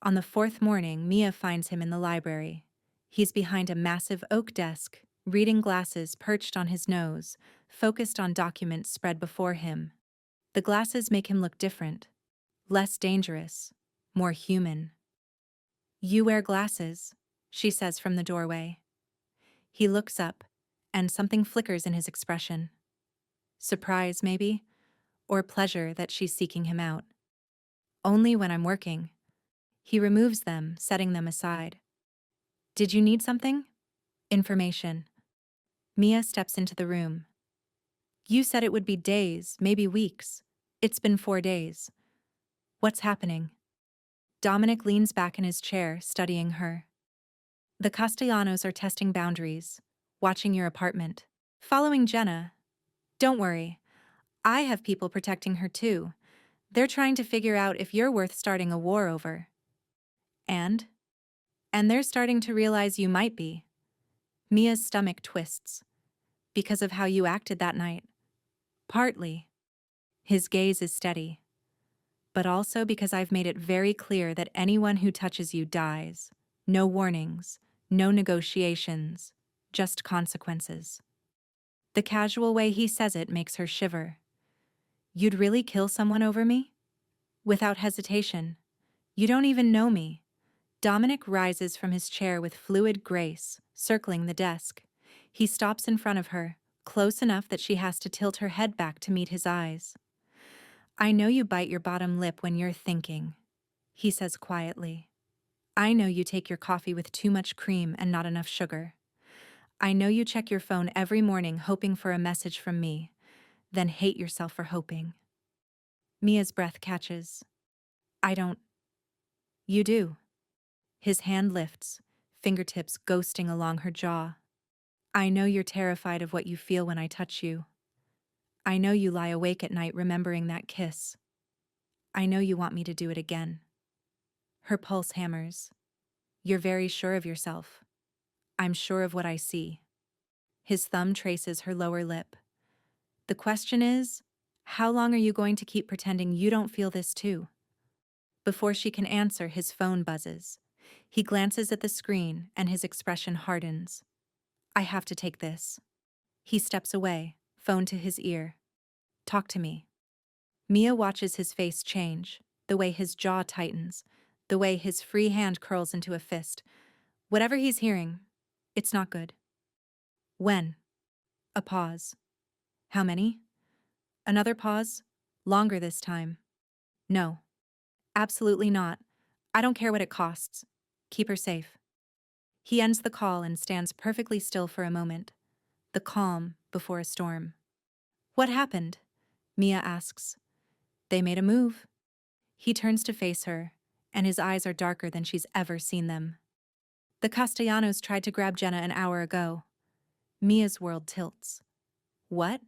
On the fourth morning, Mia finds him in the library. He's behind a massive oak desk, reading glasses perched on his nose, focused on documents spread before him. The glasses make him look different, less dangerous, more human. "You wear glasses," she says from the doorway. He looks up, and something flickers in his expression. Surprise, maybe, or pleasure that she's seeking him out. "Only when I'm working." He removes them, setting them aside. "Did you need something?" "Information." Mia steps into the room. "You said it would be days, maybe weeks. It's been 4 days. What's happening?" Dominic leans back in his chair, studying her. "The Castellanos are testing boundaries, watching your apartment, following Jenna. Don't worry, I have people protecting her too. They're trying to figure out if you're worth starting a war over. And? And they're starting to realize you might be." Mia's stomach twists. "Because of how you acted that night." "Partly." His gaze is steady. "But also because I've made it very clear that anyone who touches you dies. No warnings, no negotiations, just consequences." The casual way he says it makes her shiver. "You'd really kill someone over me?" Without hesitation. "You don't even know me." Dominic rises from his chair with fluid grace, circling the desk. He stops in front of her, close enough that she has to tilt her head back to meet his eyes. "I know you bite your bottom lip when you're thinking," he says quietly. "I know you take your coffee with too much cream and not enough sugar. I know you check your phone every morning hoping for a message from me, then hate yourself for hoping." Mia's breath catches. "I don't." "You do." His hand lifts, fingertips ghosting along her jaw. "I know you're terrified of what you feel when I touch you. I know you lie awake at night remembering that kiss. I know you want me to do it again." Her pulse hammers. "You're very sure of yourself." "I'm sure of what I see." His thumb traces her lower lip. "The question is, how long are you going to keep pretending you don't feel this too?" Before she can answer, his phone buzzes. He glances at the screen and his expression hardens. I have to take this. He steps away, phone to his ear. Talk to me. Mia watches his face change, the way his jaw tightens, the way his free hand curls into a fist. Whatever he's hearing, it's not good. When? A pause. How many? Another pause. Longer this time. No. Absolutely not. I don't care what it costs. Keep her safe. He ends the call and stands perfectly still for a moment. The calm before a storm. What happened? Mia asks. They made a move. He turns to face her, and his eyes are darker than she's ever seen them. The Castellanos tried to grab Jenna an hour ago. Mia's world tilts. What?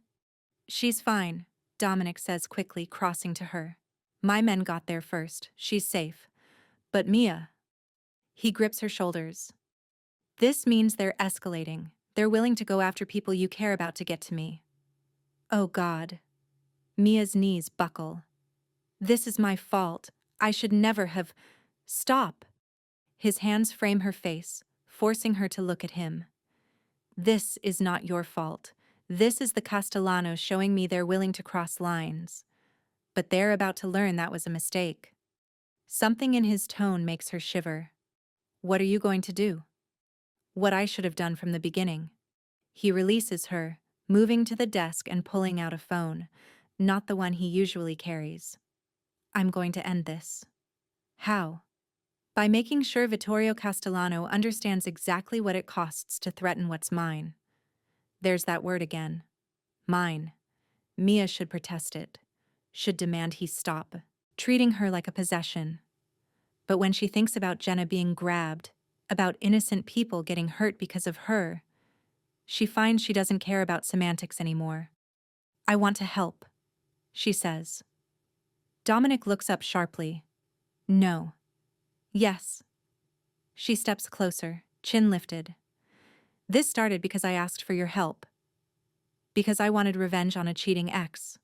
She's fine, Dominic says quickly, crossing to her. My men got there first. She's safe. But Mia. He grips her shoulders. This means they're escalating. They're willing to go after people you care about to get to me. Oh God. Mia's knees buckle. This is my fault. I should never have. Stop. His hands frame her face, forcing her to look at him. This is not your fault. This is the Castellanos showing me they're willing to cross lines. But they're about to learn that was a mistake. Something in his tone makes her shiver. What are you going to do? What I should have done from the beginning. He releases her, moving to the desk and pulling out a phone, not the one he usually carries. I'm going to end this. How? By making sure Vittorio Castellano understands exactly what it costs to threaten what's mine. There's that word again. Mine. Mia should protest it. Should demand he stop, treating her like a possession. But when she thinks about Jenna being grabbed, about innocent people getting hurt because of her, she finds she doesn't care about semantics anymore. I want to help, she says. Dominic looks up sharply. No. Yes. She steps closer, chin lifted. This started because I asked for your help. Because I wanted revenge on a cheating ex.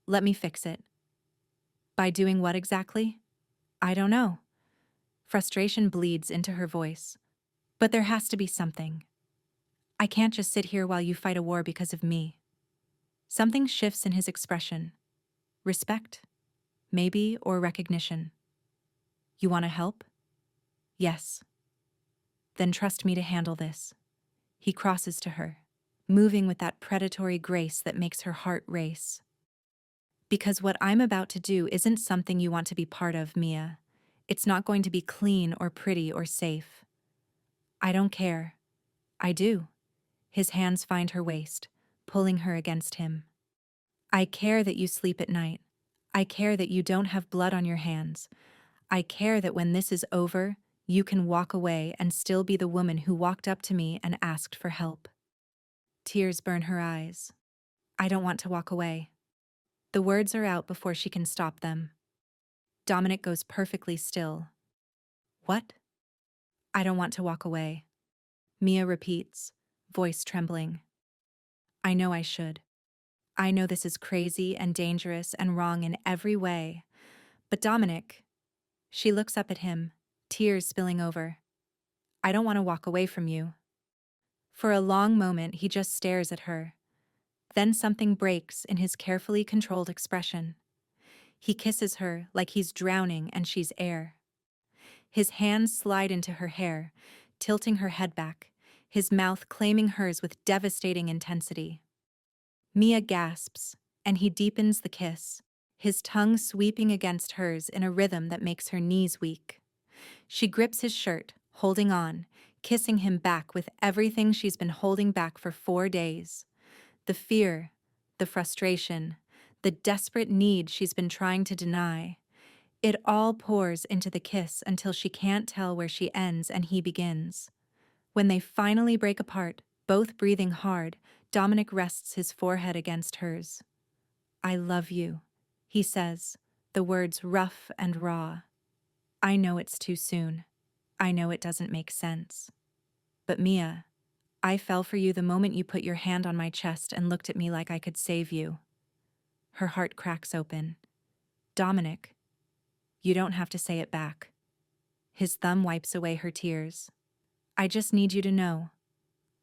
Let me fix it. By doing what exactly? I don't know. Frustration bleeds into her voice. But there has to be something. I can't just sit here while you fight a war because of me. Something shifts in his expression. Respect? Maybe, or recognition. You want to help? Yes. Then trust me to handle this. He crosses to her, moving with that predatory grace that makes her heart race. Because what I'm about to do isn't something you want to be part of, Mia. It's not going to be clean or pretty or safe. I don't care. I do. His hands find her waist, pulling her against him. I care that you sleep at night. I care that you don't have blood on your hands. I care that when this is over, you can walk away and still be the woman who walked up to me and asked for help. Tears burn her eyes. I don't want to walk away. The words are out before she can stop them. Dominic goes perfectly still. What? I don't want to walk away. Mia repeats, voice trembling. I know I should. I know this is crazy and dangerous and wrong in every way. But Dominic, she looks up at him, tears spilling over. I don't want to walk away from you. For a long moment, he just stares at her. Then something breaks in his carefully controlled expression. He kisses her like he's drowning and she's air. His hands slide into her hair, tilting her head back, his mouth claiming hers with devastating intensity. Mia gasps, and he deepens the kiss, his tongue sweeping against hers in a rhythm that makes her knees weak. She grips his shirt, holding on, kissing him back with everything she's been holding back for 4 days. The fear, the frustration, the desperate need she's been trying to deny. It all pours into the kiss until she can't tell where she ends and he begins. When they finally break apart, both breathing hard, Dominic rests his forehead against hers. I love you, he says, the words rough and raw. I know it's too soon. I know it doesn't make sense. But Mia, I fell for you the moment you put your hand on my chest and looked at me like I could save you. Her heart cracks open. Dominic, You don't have to say it back. His thumb wipes away her tears. I just need you to know.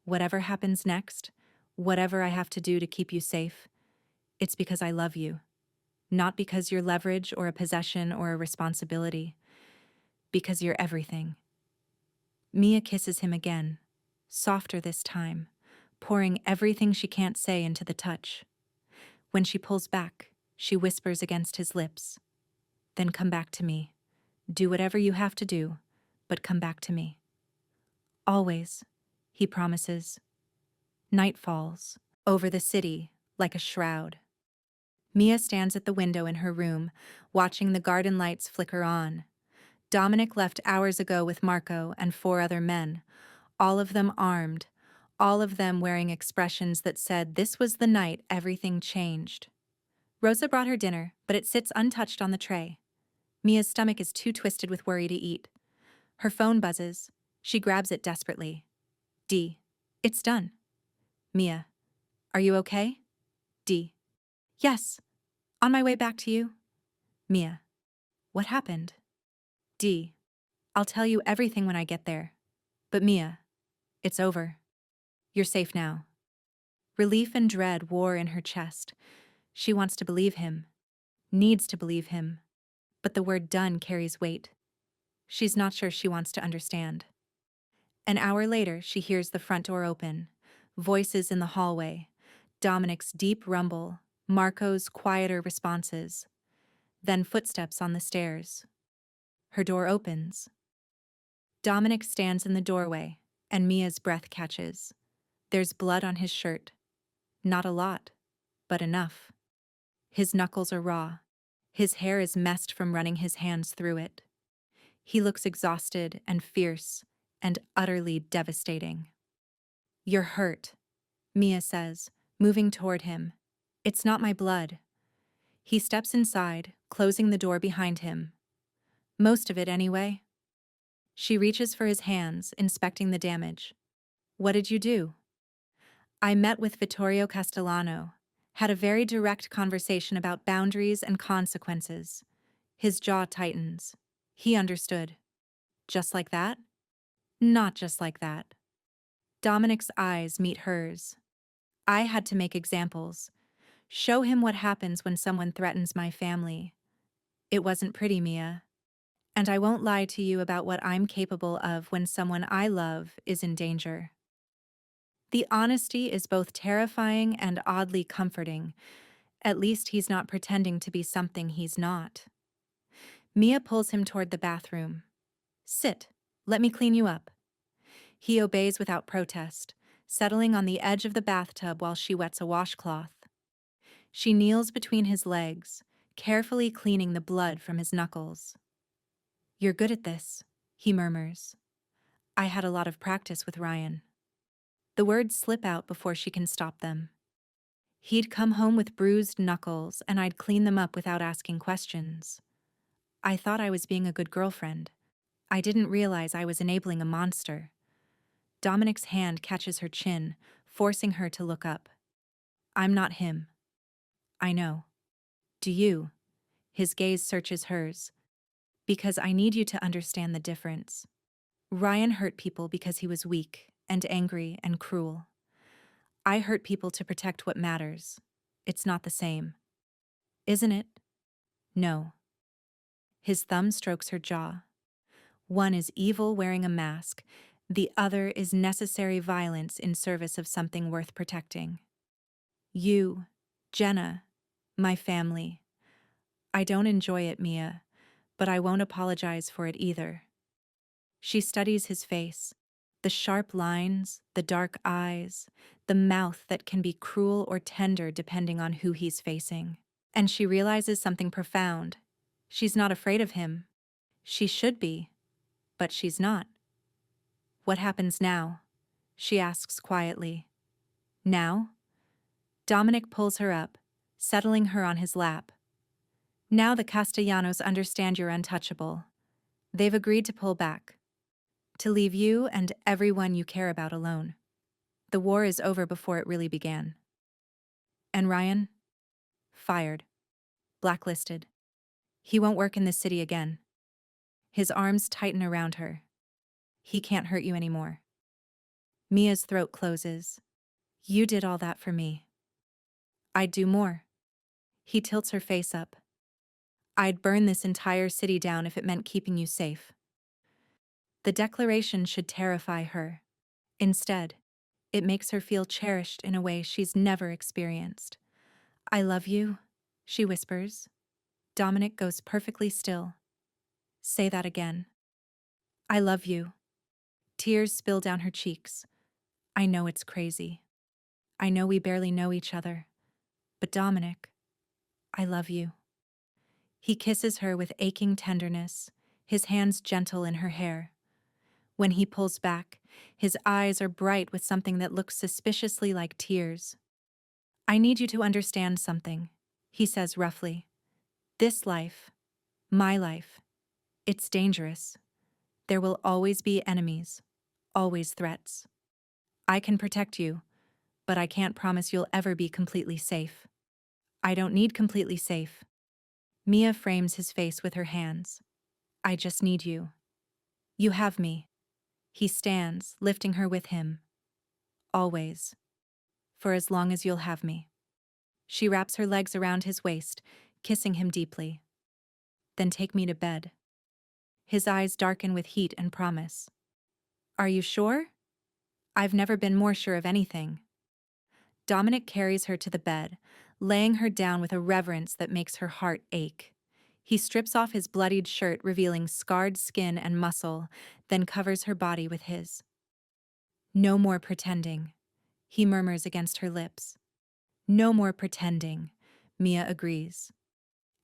Whatever happens next, whatever I have to do to keep you safe, it's because I love you. Not because you're leverage or a possession or a responsibility. Because you're everything. Mia kisses him again, softer this time, pouring everything she can't say into the touch. When she pulls back, she whispers against his lips. Then come back to me. Do whatever you have to do, but come back to me. Always, he promises. Night falls, over the city, like a shroud. Mia stands at the window in her room, watching the garden lights flicker on. Dominic left hours ago with Marco and 4 other men, all of them armed, all of them wearing expressions that said this was the night everything changed. Rosa brought her dinner, but it sits untouched on the tray. Mia's stomach is too twisted with worry to eat. Her phone buzzes. She grabs it desperately. D. It's done. Mia. Are you okay? D. Yes. On my way back to you. Mia. What happened? D. I'll tell you everything when I get there. But Mia, it's over. You're safe now. Relief and dread war in her chest. She wants to believe him. Needs to believe him. But the word done carries weight. She's not sure she wants to understand. An hour later, she hears the front door open. Voices in the hallway. Dominic's deep rumble. Marco's quieter responses. Then footsteps on the stairs. Her door opens. Dominic stands in the doorway, and Mia's breath catches. There's blood on his shirt. Not a lot, but enough. His knuckles are raw. His hair is messed from running his hands through it. He looks exhausted and fierce and utterly devastating. You're hurt, Mia says, moving toward him. It's not my blood. He steps inside, closing the door behind him. Most of it anyway. She reaches for his hands, inspecting the damage. What did you do? I met with Vittorio Castellano, had a very direct conversation about boundaries and consequences. His jaw tightens. He understood. Just like that? Not just like that. Dominic's eyes meet hers. I had to make examples. Show him what happens when someone threatens my family. It wasn't pretty, Mia. And I won't lie to you about what I'm capable of when someone I love is in danger. The honesty is both terrifying and oddly comforting. At least he's not pretending to be something he's not. Mia pulls him toward the bathroom. Sit. Let me clean you up. He obeys without protest, settling on the edge of the bathtub while she wets a washcloth. She kneels between his legs, carefully cleaning the blood from his knuckles. You're good at this, he murmurs. I had a lot of practice with Ryan. The words slip out before she can stop them. He'd come home with bruised knuckles, and I'd clean them up without asking questions. I thought I was being a good girlfriend. I didn't realize I was enabling a monster. Dominic's hand catches her chin, forcing her to look up. I'm not him. I know. Do you? His gaze searches hers. Because I need you to understand the difference. Ryan hurt people because he was weak and angry and cruel. I hurt people to protect what matters. It's not the same. Isn't it? No. His thumb strokes her jaw. One is evil wearing a mask. The other is necessary violence in service of something worth protecting. You, Jenna, my family. I don't enjoy it, Mia, but I won't apologize for it either. She studies his face, the sharp lines, the dark eyes, the mouth that can be cruel or tender depending on who he's facing. And she realizes something profound. She's not afraid of him. She should be, but she's not. What happens now? She asks quietly. Now? Dominic pulls her up, settling her on his lap. Now the Castellanos understand you're untouchable. They've agreed to pull back. To leave you and everyone you care about alone. The war is over before it really began. And Ryan? Fired. Blacklisted. He won't work in this city again. His arms tighten around her. He can't hurt you anymore. Mia's throat closes. You did all that for me. I'd do more. He tilts her face up. I'd burn this entire city down if it meant keeping you safe. The declaration should terrify her. Instead, it makes her feel cherished in a way she's never experienced. I love you, she whispers. Dominic goes perfectly still. Say that again. I love you. Tears spill down her cheeks. I know it's crazy. I know we barely know each other. But Dominic, I love you. He kisses her with aching tenderness, his hands gentle in her hair. When he pulls back, his eyes are bright with something that looks suspiciously like tears. I need you to understand something, he says roughly. This life, my life, it's dangerous. There will always be enemies, always threats. I can protect you, but I can't promise you'll ever be completely safe. I don't need completely safe. Mia frames his face with her hands. I just need you. You have me. He stands, lifting her with him. Always. For as long as you'll have me. She wraps her legs around his waist, kissing him deeply. Then take me to bed. His eyes darken with heat and promise. Are you sure? I've never been more sure of anything. Dominic carries her to the bed, laying her down with a reverence that makes her heart ache. He strips off his bloodied shirt, revealing scarred skin and muscle, then covers her body with his. No more pretending, he murmurs against her lips. No more pretending, Mia agrees.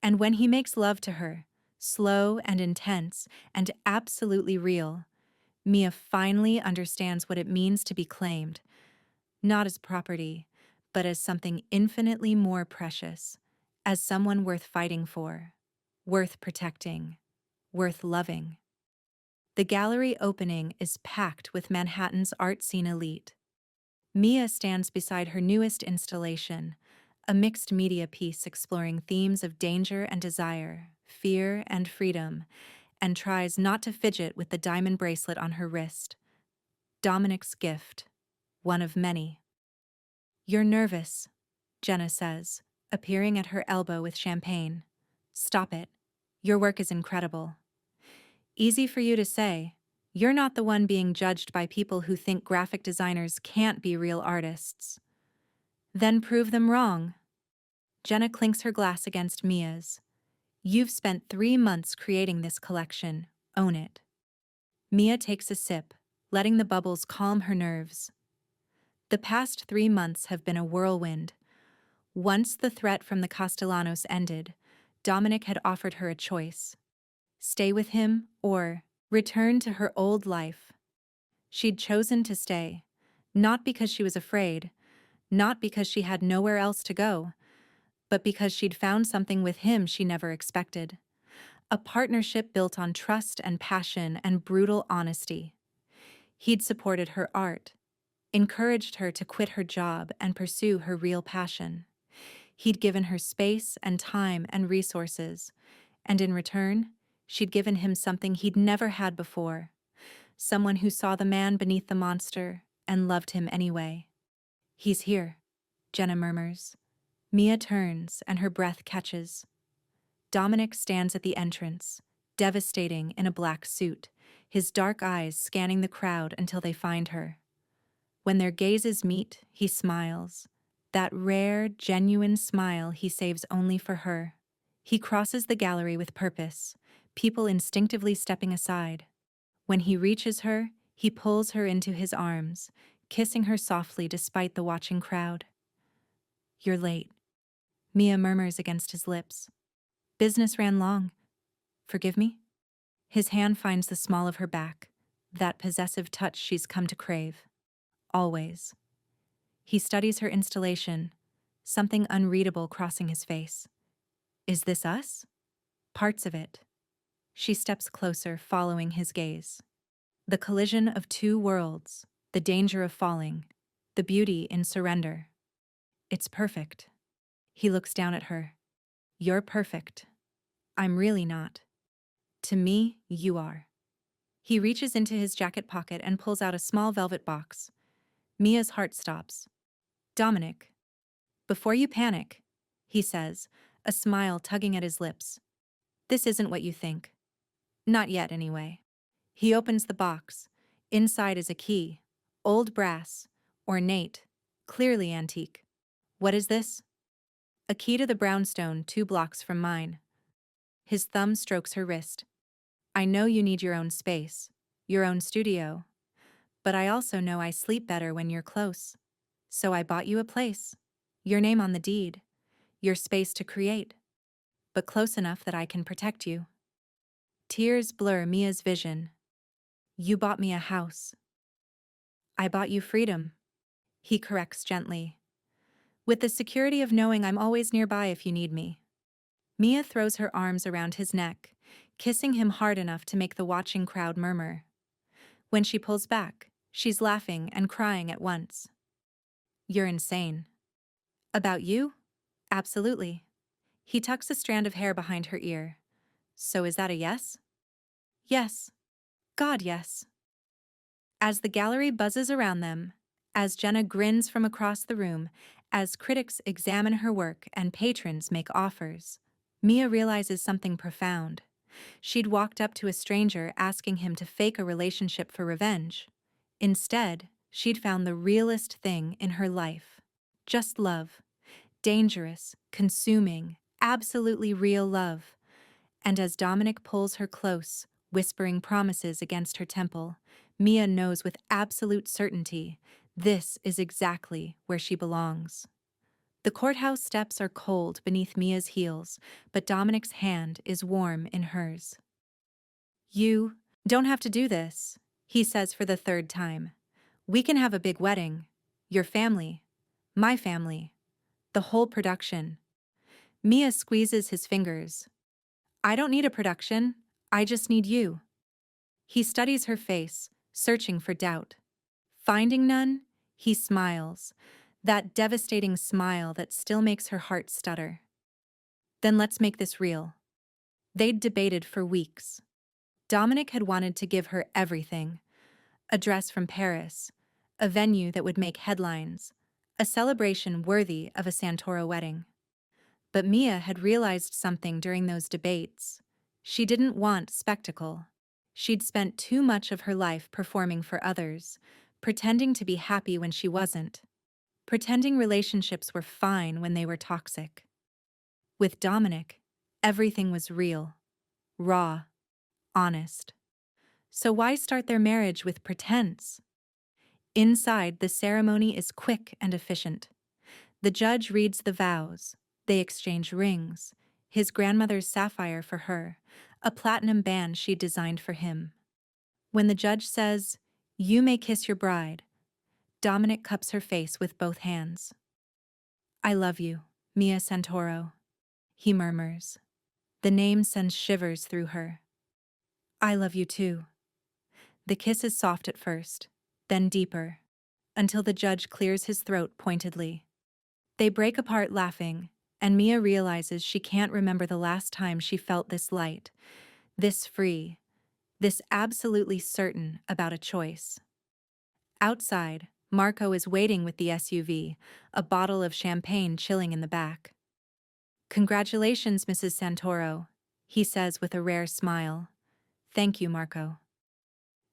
And when he makes love to her, slow and intense and absolutely real, Mia finally understands what it means to be claimed, not as property, but as something infinitely more precious, as someone worth fighting for, worth protecting, worth loving. The gallery opening is packed with Manhattan's art scene elite. Mia stands beside her newest installation, a mixed media piece exploring themes of danger and desire, fear and freedom, and tries not to fidget with the diamond bracelet on her wrist. Dominic's gift, one of many. You're nervous, Jenna says, appearing at her elbow with champagne. Stop it. Your work is incredible. Easy for you to say. You're not the one being judged by people who think graphic designers can't be real artists. Then prove them wrong. Jenna clinks her glass against Mia's. You've spent 3 months creating this collection. Own it. Mia takes a sip, letting the bubbles calm her nerves. The past 3 months have been a whirlwind. Once the threat from the Castellanos ended, Dominic had offered her a choice. Stay with him or return to her old life. She'd chosen to stay, not because she was afraid, not because she had nowhere else to go, but because she'd found something with him she never expected. A partnership built on trust and passion and brutal honesty. He'd supported her art, encouraged her to quit her job and pursue her real passion. He'd given her space and time and resources, and in return, she'd given him something he'd never had before, someone who saw the man beneath the monster and loved him anyway. He's here, Jenna murmurs. Mia turns and her breath catches. Dominic stands at the entrance, devastating in a black suit, his dark eyes scanning the crowd until they find her. When their gazes meet, he smiles, that rare, genuine smile he saves only for her. He crosses the gallery with purpose, people instinctively stepping aside. When he reaches her, he pulls her into his arms, kissing her softly despite the watching crowd. You're late, Mia murmurs against his lips. Business ran long. Forgive me? His hand finds the small of her back, that possessive touch she's come to crave. Always. He studies her installation, something unreadable crossing his face. Is this us? Parts of it. She steps closer, following his gaze. The collision of two worlds, the danger of falling, the beauty in surrender. It's perfect. He looks down at her. You're perfect. I'm really not. To me, you are. He reaches into his jacket pocket and pulls out a small velvet box. Mia's heart stops. Dominic. Before you panic, he says, a smile tugging at his lips. This isn't what you think. Not yet, anyway. He opens the box. Inside is a key. Old brass. Ornate. Clearly antique. What is this? A key to the brownstone 2 blocks from mine. His thumb strokes her wrist. I know you need your own space, your own studio. But I also know I sleep better when you're close. So I bought you a place. Your name on the deed. Your space to create. But close enough that I can protect you. Tears blur Mia's vision. You bought me a house. I bought you freedom. He corrects gently. With the security of knowing I'm always nearby if you need me. Mia throws her arms around his neck, kissing him hard enough to make the watching crowd murmur. When she pulls back, she's laughing and crying at once. You're insane. About you? Absolutely. He tucks a strand of hair behind her ear. So is that a yes? Yes. God, yes. As the gallery buzzes around them, as Jenna grins from across the room, as critics examine her work and patrons make offers, Mia realizes something profound. She'd walked up to a stranger asking him to fake a relationship for revenge. Instead, she'd found the realest thing in her life. Just love. Dangerous, consuming, absolutely real love. And as Dominic pulls her close, whispering promises against her temple, Mia knows with absolute certainty this is exactly where she belongs. The courthouse steps are cold beneath Mia's heels, but Dominic's hand is warm in hers. You don't have to do this, he says for the 3rd time. We can have a big wedding. Your family. My family. The whole production. Mia squeezes his fingers. I don't need a production. I just need you. He studies her face, searching for doubt. Finding none, he smiles, that devastating smile that still makes her heart stutter. Then let's make this real. They'd debated for weeks. Dominic had wanted to give her everything. A dress from Paris, a venue that would make headlines, a celebration worthy of a Santoro wedding. But Mia had realized something during those debates. She didn't want spectacle. She'd spent too much of her life performing for others, pretending to be happy when she wasn't, pretending relationships were fine when they were toxic. With Dominic, everything was real, raw, honest. So why start their marriage with pretense? Inside, the ceremony is quick and efficient. The judge reads the vows. They exchange rings, his grandmother's sapphire for her, a platinum band she designed for him. When the judge says, "You may kiss your bride," Dominic cups her face with both hands. I love you, Mia Santoro, he murmurs. The name sends shivers through her. I love you too. The kiss is soft at first, then deeper, until the judge clears his throat pointedly. They break apart laughing, and Mia realizes she can't remember the last time she felt this light, this free, this absolutely certain about a choice. Outside, Marco is waiting with the SUV, a bottle of champagne chilling in the back. Congratulations, Mrs. Santoro, he says with a rare smile. Thank you, Marco.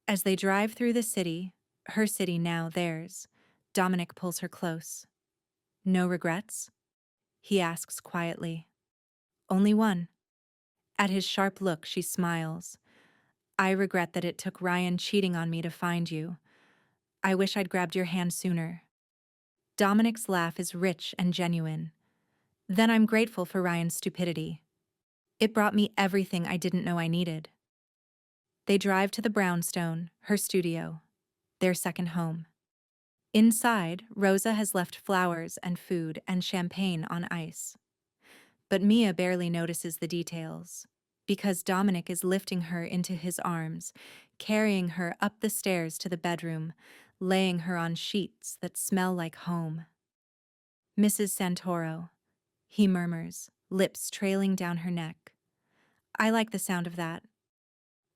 As they drive through the city, her city now theirs, Dominic pulls her close. No regrets? He asks quietly. Only one. At his sharp look, she smiles. I regret that it took Ryan cheating on me to find you. I wish I'd grabbed your hand sooner. Dominic's laugh is rich and genuine. Then I'm grateful for Ryan's stupidity. It brought me everything I didn't know I needed. They drive to the brownstone, her studio, their second home. Inside, Rosa has left flowers and food and champagne on ice. But Mia barely notices the details, because Dominic is lifting her into his arms, carrying her up the stairs to the bedroom, laying her on sheets that smell like home. Mrs. Santoro, he murmurs, lips trailing down her neck. I like the sound of that.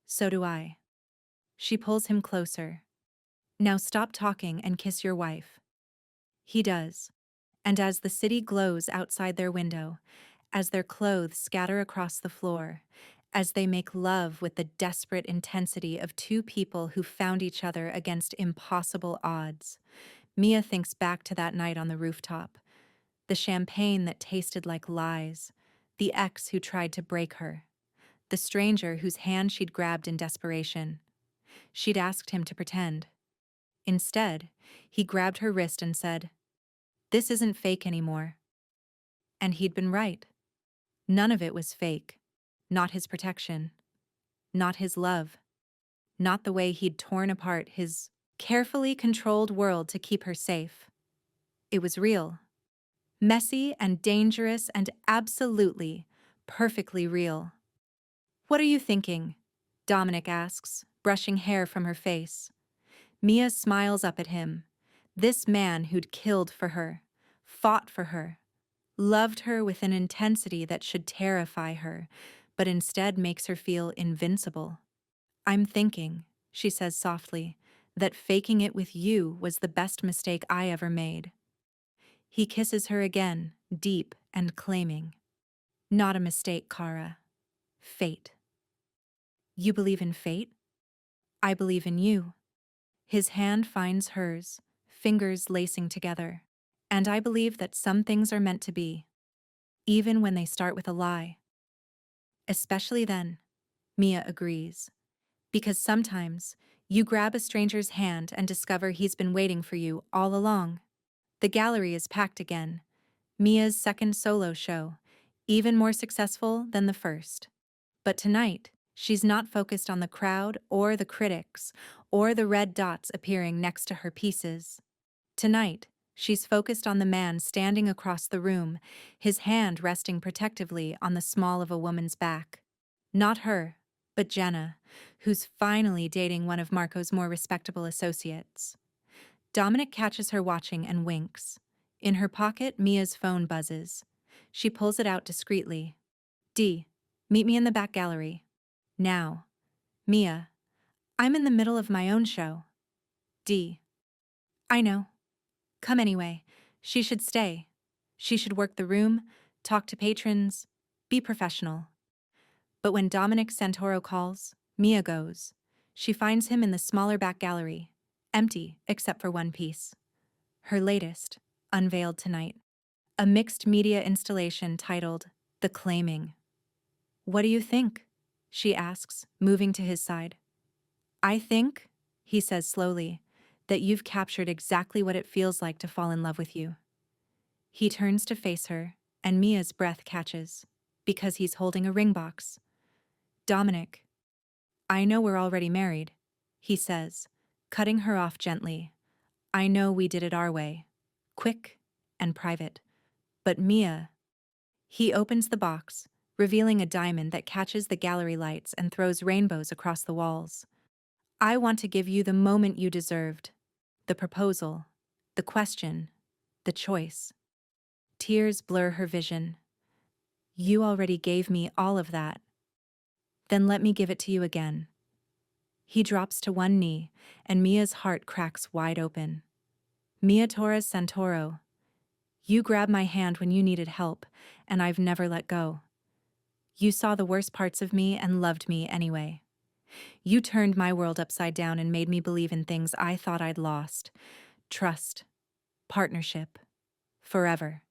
So do I. She pulls him closer. Now stop talking and kiss your wife. He does. And as the city glows outside their window, as their clothes scatter across the floor, as they make love with the desperate intensity of two people who found each other against impossible odds, Mia thinks back to that night on the rooftop, the champagne that tasted like lies, the ex who tried to break her, the stranger whose hand she'd grabbed in desperation. She'd asked him to pretend. Instead, he grabbed her wrist and said, "This isn't fake anymore." And he'd been right. None of it was fake. Not his protection. Not his love. Not the way he'd torn apart his carefully controlled world to keep her safe. It was real. Messy and dangerous and absolutely, perfectly real. "What are you thinking?" Dominic asks, brushing hair from her face. Mia smiles up at him. This man who'd killed for her, fought for her, loved her with an intensity that should terrify her, but instead makes her feel invincible. "I'm thinking," she says softly, "that faking it with you was the best mistake I ever made." He kisses her again, deep and claiming. "Not a mistake, Kara. Fate." "You believe in fate?" "I believe in you." His hand finds hers, fingers lacing together. "And I believe that some things are meant to be, even when they start with a lie." "Especially then," Mia agrees. "Because sometimes you grab a stranger's hand and discover he's been waiting for you all along." The gallery is packed again. Mia's second solo show, even more successful than the first. But tonight, she's not focused on the crowd or the critics or the red dots appearing next to her pieces. Tonight, she's focused on the man standing across the room, his hand resting protectively on the small of a woman's back. Not her, but Jenna, who's finally dating one of Marco's more respectable associates. Dominic catches her watching and winks. In her pocket, Mia's phone buzzes. She pulls it out discreetly. "D, meet me in the back gallery." "Now." "Mia, I'm in the middle of my own show." "D, I know. Come anyway. She should stay. She should work the room, talk to patrons, be professional." But when Dominic Santoro calls, Mia goes. She finds him in the smaller back gallery, empty except for one piece. Her latest, unveiled tonight. A mixed media installation titled The Claiming. "What do you think?" she asks, moving to his side. "I think," he says slowly, "that you've captured exactly what it feels like to fall in love with you." He turns to face her, and Mia's breath catches, because he's holding a ring box. "Dominic, I know we're already married," he says, cutting her off gently. "I know we did it our way, quick and private. But Mia..." He opens the box, revealing a diamond that catches the gallery lights and throws rainbows across the walls. "I want to give you the moment you deserved. The proposal, the question, the choice." Tears blur her vision. "You already gave me all of that. Then let me give it to you again." He drops to one knee, and Mia's heart cracks wide open. "Mia Torres Santoro, you grabbed my hand when you needed help, and I've never let go. You saw the worst parts of me and loved me anyway. You turned my world upside down and made me believe in things I thought I'd lost. Trust, partnership, forever.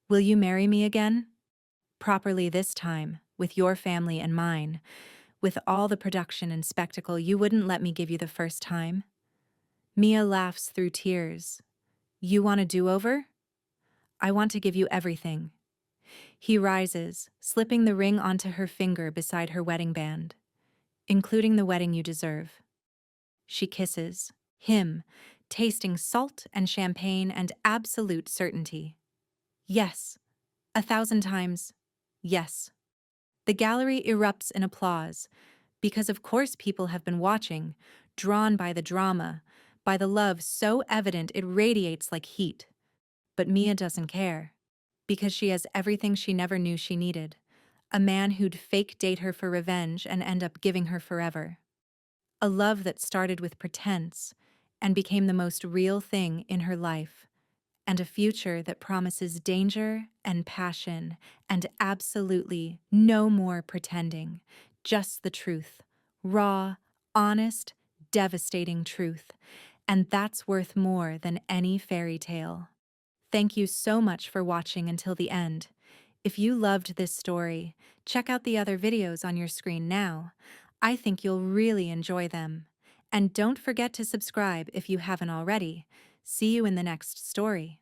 Will you marry me again? Properly this time, with your family and mine, with all the production and spectacle you wouldn't let me give you the first time?" Mia laughs through tears. "You want a do-over? I want to give you everything." He rises, slipping the ring onto her finger beside her wedding band. "Including the wedding you deserve." She kisses him, tasting salt and champagne and absolute certainty. "Yes. 1,000 times. Yes." The gallery erupts in applause, because of course people have been watching, drawn by the drama, by the love so evident it radiates like heat. But Mia doesn't care, because she has everything she never knew she needed. A man who'd fake date her for revenge and end up giving her forever. A love that started with pretense and became the most real thing in her life. And a future that promises danger and passion and absolutely no more pretending. Just the truth. Raw, honest, devastating truth. And that's worth more than any fairy tale. Thank you so much for watching until the end. If you loved this story, check out the other videos on your screen now. I think you'll really enjoy them. And don't forget to subscribe if you haven't already. See you in the next story.